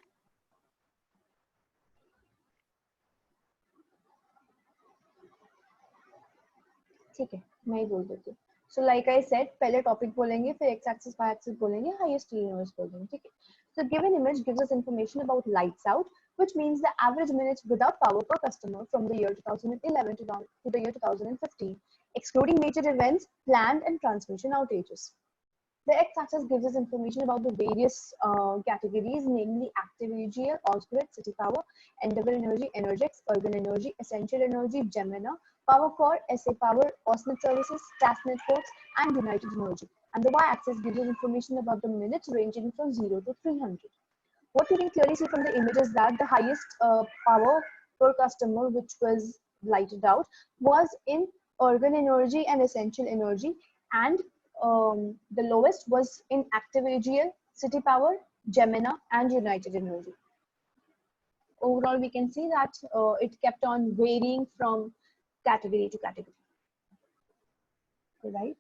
ठीक है, मैं ही बोल देती हूँ. So like I said, पहले टॉपिक बोलेंगे, फिर x axis y axis बोलेंगे, highest lowest बोलेंगे, ठीक है. So given image gives us information about lights out, which means the average minutes without power per customer from the year 2011 to the year 2015, excluding major events, planned and transmission outages. The x-axis gives us information about the various categories, namely active AGL, Ausgrid, City Power, Endeavour Energy, Energex, Urban Energy, Essential Energy, Gemina, PowerCore, SA Power, AusNet Services, TAS Networks, and United Energy. And the y-axis gives us information about the minutes ranging from 0 to 300. What you can clearly see from the image is that the highest power per customer, which was lighted out, was in Urban Energy and Essential Energy, and the lowest was in Active AGL, City Power, Gemina, and United Energy. Overall, we can see that it kept on varying from category to category. Right?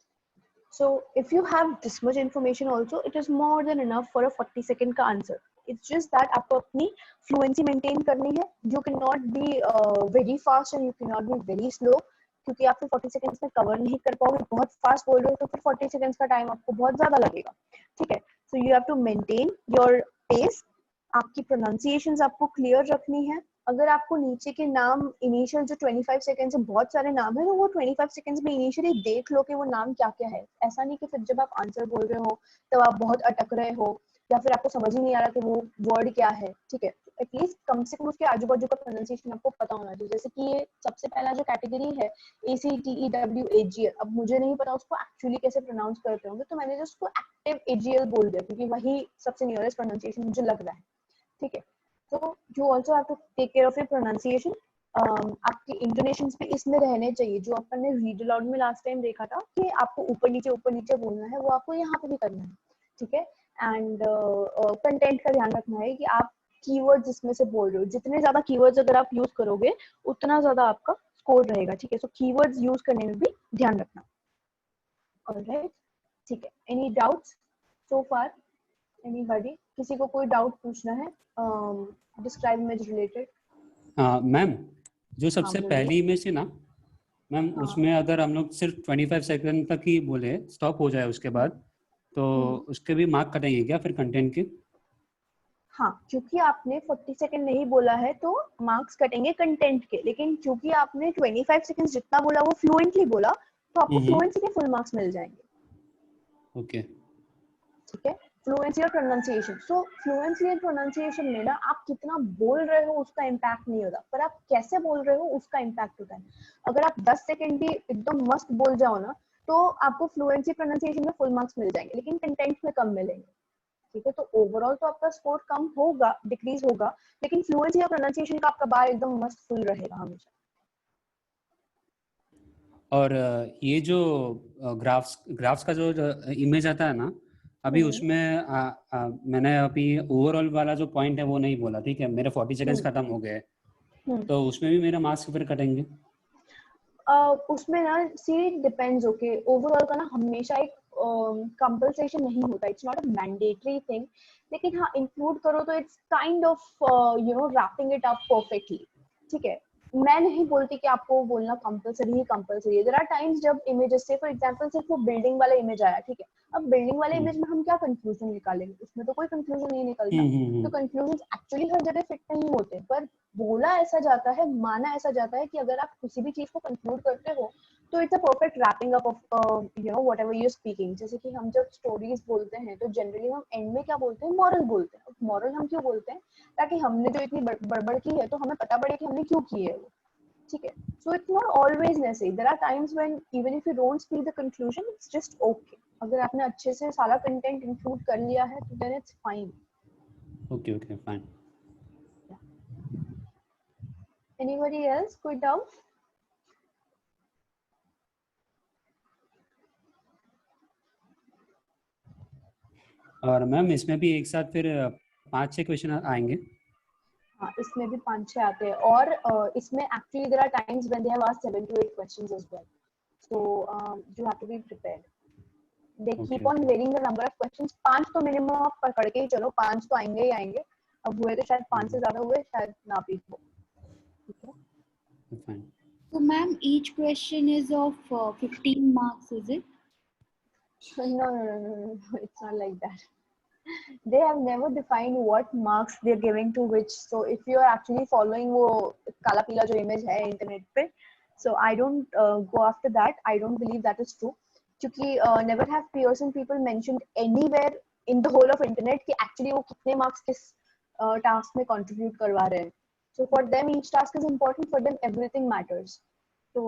So if you have this much information also, it is more than enough for a 40 second का answer. It's just that आपको अपनी fluency maintain करनी है. You cannot be very fast and you cannot be very slow, क्योंकि आप फिर 40 seconds में cover नहीं कर पाओगे. बहुत fast बोल रहे हो तो फिर 40 seconds का time आपको बहुत ज़्यादा लगेगा. ठीक है. So you have to maintain your pace. आपकी pronunciations आपको clear रखनी है. अगर आपको नीचे के नाम इनिशियल जो 25 सेकंड से बहुत सारे नाम है, तो वो 25 सेकंड्स में इनिशियली देख लो कि वो नाम क्या क्या है. ऐसा नहीं कि फिर जब आप आंसर बोल रहे हो तब आप बहुत अटक रहे हो या फिर आपको समझ ही नहीं आ रहा कि वो वर्ड क्या है. ठीक है, एटलीस्ट कम से कम उसके आजू बाजू का प्रोनाउंसिएशन आपको पता होना चाहिए. जैसे कि ये सबसे पहला जो कैटेगरी है ACTEWAGL, अब मुझे नहीं पता उसको एक्चुअली कैसे प्रोनाउंस करते होंगे, तो मैंने जो उसको एक्टिव AGL बोल दिया क्योंकि वही सबसे नियरेस्ट प्रोनाउंसिएशन मुझे लग रहा है. ठीक है, तो you also have to take care of your pronunciation. आपके इंटोनेशंस भी इसमें रहने चाहिए. जो अपन ने रीड अलाउड में लास्ट टाइम देखा था कि आपको ऊपर नीचे बोलना है, वो आपको यहाँ पे भी करना है. ठीक है, एंड कंटेंट का ध्यान रखना है कि आप कीवर्ड्स इसमें से बोल रहे हो. जितने ज्यादा कीवर्ड्स अगर आप यूज करोगे उतना ज्यादा आपका स्कोर रहेगा. ठीक है, सो कीवर्ड्स यूज करने में भी ध्यान रखना. ऑलराइट, ठीक है. एनी डाउट्स सो फार? एनीबॉडी? किसी को कोई डाउट पूछना है डिस्क्राइब इमेज रिलेटेड? मैम, जो सबसे हाँ, बोलिए. पहली इमेज थी ना मैम, हाँ. उसमें अगर हम लोग सिर्फ 25 सेकंड तक ही बोले, स्टॉप हो जाए उसके बाद, तो उसके भी मार्क कटेंगे क्या फिर कंटेंट के? हाँ, क्योंकि आपने 40 सेकंड नहीं बोला है तो मार्क्स कटेंगे कंटेंट के. लेकिन क्योंकि आपने 25 सेकंड्स जितना बोला वो फ्लुएंटली बोला, तो आपको फ्लुएंसी के फुल मार्क्स मिल जाएंगे. ओके. ठीक है, फ्लुएंसी और pronunciation. So fluency and pronunciation में ना आप कितना बोल रहे हो उसका इम्पैक्ट नहीं होता, पर आप कैसे बोल रहे हो उसका इम्पैक्ट होता है. अगर आप 10 सेकंड भी एकदम मस्त बोल जाओ ना, तो आपको फ्लुएंसी प्रोनाउंसिएशन में फुल मार्क्स मिल जाएंगे, लेकिन कंटेंट में कम मिलेंगे. ठीक है, तो ओवरऑल तो आपका स्कोर कम होगा, डिक्रीज होगा, लेकिन फ्लुएंसी और प्रोनाउंसिएशन का आपका बार एकदम मस्त फुल रहेगा हमेशा. और ये जो ग्राफ्स का जो इमेज आता है ना, अभी उसमें मैंने अभी ओवरऑल वाला जो पॉइंट है वो नहीं बोला. ठीक है, मेरे 40 सेकंड्स खत्म हो गए, तो उसमें भी मेरा मार्क्स फिर कटेंगे? उसमें ना सी डिपेंड्स. ओके, ओवरऑल का ना हमेशा एक कंपल्सेशन नहीं होता. It's not a mandatory thing, लेकिन हाँ इंक्लूड करो तो it's kind of wrapping it up perfectly. ठीक है, मैं नहीं बोलती कि आपको बोलना कंपल्सरी है. देयर आर टाइम्स जब इमेजेस से फॉर एग्जांपल सिर्फ वो बिल्डिंग वाला इमेज आया. ठीक है, अब बिल्डिंग वाले इमेज में हम क्या कंक्लूजन निकालेंगे? उसमें तो कोई कंक्लूजन नहीं निकलता. तो कंक्लूजन एक्चुअली हर जगह फिट नहीं होते, पर बोला ऐसा जाता है, माना ऐसा जाता है कि अगर आप किसी भी चीज को कंक्लूड करते हो तो it's a perfect wrapping up of whatever you are speaking. जैसे कि हम जब स्टोरीज बोलते हैं तो जनरली हम एंड में क्या बोलते हैं? मॉरल बोलते हैं. मॉरल हम क्यों बोलते हैं? ताकि हमने जो इतनी बड़बड़ की है तो हमें पता पड़े कि हमने क्यों की है वो. ठीक है, so it's not always necessary. There are times when even if you don't speak the conclusion, it's just okay. अगर आपने अच्छे से सारा कंटेंट इंक्लूड कर लिया है तो then it's fine. Okay, fine. Anybody else? कोई doubt? और मैम इसमें भी एक साथ फिर 5-6 क्वेश्चन आएंगे? हाँ, इसमें भी 5-6 आते हैं. और इसमें actually there are times when they have asked 7 to 8 questions as well. So you have to be prepared. They keep on varying the number of questions. 5 तो मिनिमम आप पकड़ के ही चलो, 5 तो आएंगे ही आएंगे. अब हुए तो शायद 5 से ज्यादा हुए, शायद ना भी हो. ठीक है. So ma'am, each question is of 15 marks, is it? No, it's not like that. They have never defined what marks they're giving to which. So if you are actually following वो काला पीला जो image है internet पे, so I don't go after that. I don't believe that is true. क्योंकि never have Pearson people mentioned anywhere in the whole of internet कि actually वो कितने marks किस task में contribute करवा रहे हैं. So for them each task is important. For them everything matters. So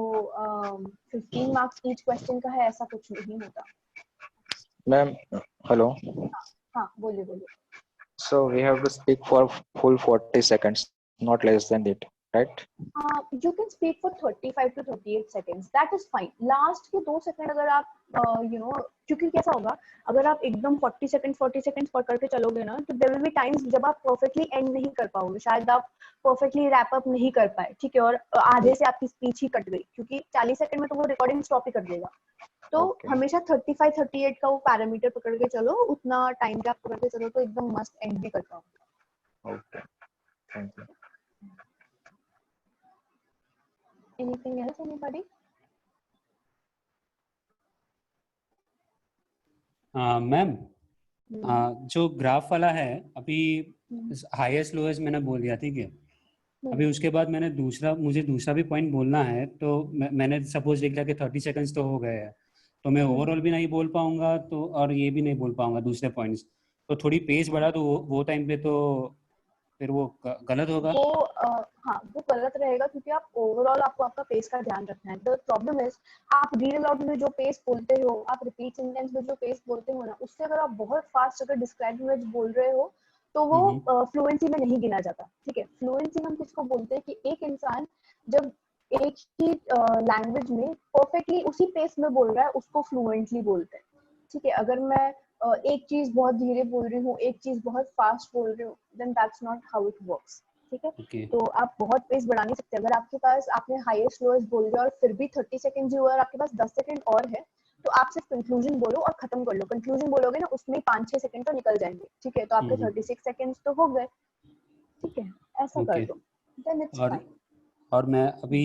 15 marks each question का है, ऐसा कुछ नहीं होता. Ma'am, hello. हाँ, बोलिए. So we have to speak for full 40 seconds, not less than it, right? You can speak for 35 to 38 seconds. That is fine. Last के 2 second अगर आप क्योंकि कैसा होगा, अगर आप एकदम 40 सेकंड्स पकड़ के चलोगे ना, तो there will be times जब आप perfectly end नहीं कर पाओगे. शायद आप perfectly wrap up नहीं कर पाए. ठीक है, और आधे से आपकी स्पीच ही कट गई, क्योंकि 40 सेकंड में तो वो रिकॉर्डिंग स्टॉप ही कर देगा. तो Okay. हमेशा 35 38 का वो पैरामीटर पकड़ के चलो, उतना टाइम गैप पकड़ के चलो तो एकदम मस्त एंड भी कर पाओ। Okay. Thank you. Anything else anybody? Ma'am जो ग्राफ वाला है अभी हाईएस्ट लोएस्ट मैंने बोल दिया, ठीक है। अभी उसके बाद मुझे दूसरा भी पॉइंट बोलना है, तो मैंने सपोज देख लिया कि 30 सेकंड्स तो हो गए हैं, तो मैं ओवरऑल भी नहीं बोल पाऊंगा, तो और ये भी नहीं बोल पाऊंगा दूसरे पॉइंट्स, तो थोड़ी पेस बढ़ा तो वो टाइम पे तो फिर वो गलत होगा। वो हाँ वो गलत रहेगा, क्योंकि आप ओवरऑल आपको आपका पेस का ध्यान रखना है। द प्रॉब्लम इज आप रीड अलाउड में जो पेस बोलते हो, आप रिपीट सेंटेंस में जो पेस बोलते हो ना, उससे अगर आप बहुत फास्ट अगर डिस्क्राइब इमेज बोल रहे हो तो वो फ्लुएंसी में नहीं गिना जाता। ठीक है, फ्लुएंसी हम किसको बोलते हैं कि एक इंसान जब एक ही लैंग्वेज में परफेक्टली उसी पेस में बोल रहा है उसको फ्लुएंटली बोलते हैं। ठीक है, अगर मैं एक चीज बहुत धीरे बोल रही हूँ, एक चीज बहुत फास्ट बोल रही हूँ, then that's not how it works. ठीक है, Okay. तो आप बहुत पेस बढ़ा नहीं सकते। अगर आपके पास आपने हाईएस्ट लोएस्ट बोल दिया और फिर भी 30 सेकंड ही हुआ और आपके पास 10 सेकंड और है, तो आप सिर्फ कंक्लूजन बोलो और खत्म कर लो। कंक्लूजन बोलोगे ना, उसमें 5-6 सेकंड तो निकल जाएंगे। ठीक है, तो आपके 36 सेकंड्स तो हो गए। ठीक है, ऐसा कर Okay. दो, देन इट्स और फाइन। और मैं अभी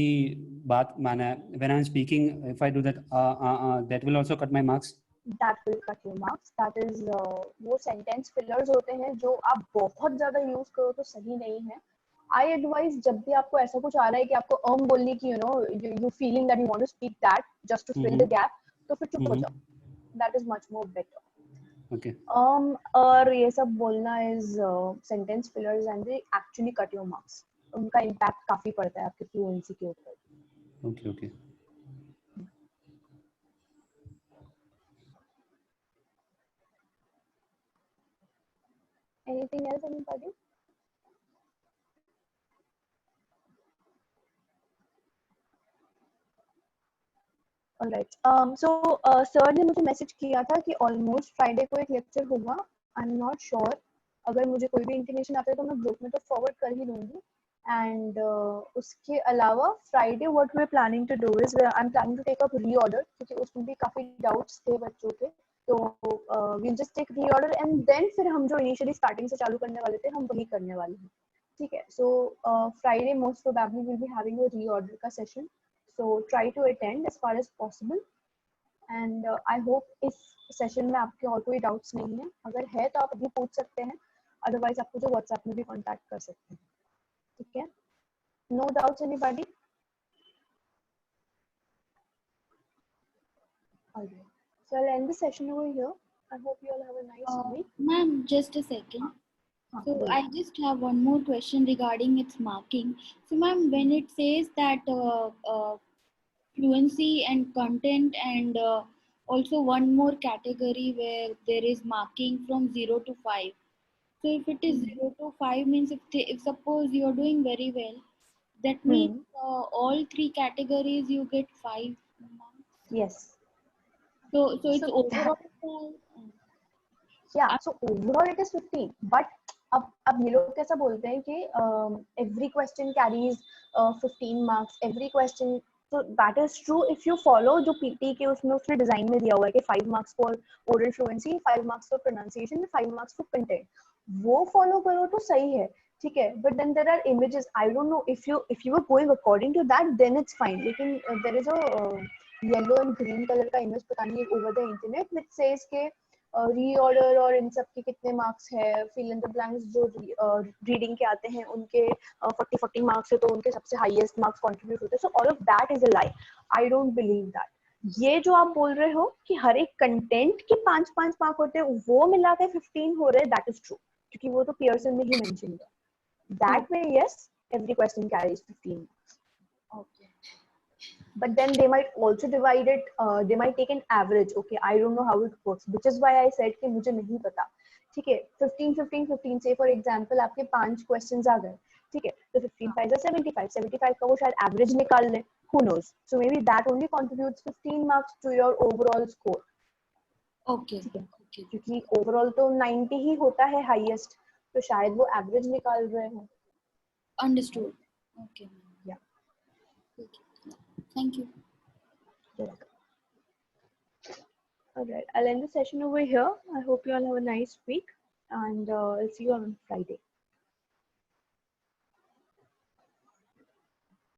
बात माना, when I am speaking if I do that that will also cut my marks. That will cut your marks. That is वो सेंटेंस फिलर्स होते हैं जो आप बहुत ज्यादा यूज करो तो सही नहीं है। आई एडवाइज जब भी आपको ऐसा कुछ आ रहा है कि आपको बोलने की, you feeling that you want to speak that just to fill the gap, तो फिर चुप हो जाओ। That is much more better. Okay और ये सब बोलना is sentence fillers and they actually cut your marks. उनका इम्पैक्ट काफी पड़ता है आपकी फ्लुएंसी के ऊपर। Okay okay. Anything else, anybody? Alright. So sir ने मुझे मैसेज किया था कि ऑलमोस्ट फ्राइडे को एक लेक्चर होगा। आई एम नॉट श्योर, अगर मुझे कोई भी इंफॉर्मेशन आता है तो मैं ग्रुप में तो फॉरवर्ड कर ही दूंगी। एंड उसके अलावा Friday what we are planning to do is I am planning to take up reorder, क्योंकि उसमें भी काफी डाउट्स थे बच्चों के। तो we just take reorder and then फिर हम जो इनिशियली स्टार्टिंग से चालू करने वाले थे हम वही करने वाले हैं। ठीक है, so Friday most probably will be having a reorder का session, so try to attend as far as possible and I hope इस सेशन में आपके और कोई डाउट्स नहीं है। अगर है तो आप अभी पूछ सकते हैं, अदरवाइज आप मुझे व्हाट्सएप में भी कांटेक्ट कर सकते हैं। ठीक है, no doubts anybody? alright, so I'll end the session over here. I hope you all have a nice week. Ma'am, just a second. So I just have one more question regarding its marking. So ma'am, when it says that fluency and content and also one more category where there is marking from 0 to 5. So if it is 0 to 5 means if suppose you are doing very well, that means all three categories you get 5 marks. Yes. So it's overall. Yeah, so overall it is 15, but अब ये लोग कैसा बोलते हैं कि every question carries 15 marks, every question, so that is true if you follow जो PT के उसमें उसने डिजाइन में दिया हुआ है कि 5 marks for oral fluency, 5 marks for pronunciation, 5 marks for content, वो follow करो तो सही है। ठीक है, but then there are images, I don't know if you were going according to that then it's fine, लेकिन there is a yellow and green color का image पता नहीं over the internet which says के reorder और इन सब के कितने marks है, फिल इन द ब्लैंक्स जो रीडिंग के आते हैं उनके 40 मार्क्स है तो उनके सबसे हाईएस्ट मार्क्स कंट्रीब्यूट होते हैं। So all of that is a lie, I don't believe that. ये जो आप बोल रहे हो कि हर एक कंटेंट के 5-5 मार्क होते हैं वो मिला के 15 हो रहे हैं, दैट इज ट्रू, क्योंकि वो तो पियर्सन में ही मेंशन है। That way yes, every question carries 15 marks. Okay. But then they might also divide it, they might take an average. Okay, I don't know how it works, which is why I said कि मुझे नहीं पता। ठीक है, 15 से for example आपके 5 questions आ गए। ठीक है, तो 15 5 75 का वो शायद एवरेज निकाल ले, who knows, so maybe that only contributes 15 marks to your overall score. Okay. ठीक है, क्योंकि ओवरऑल तो 90 ही होता है हाईएस्ट, तो शायद वो एवरेज निकाल रहे हो। Understood. Okay. Yeah. Thank you. You're welcome. All right, I'll end the session over here. I hope you all have a nice week, and I'll see you on Friday.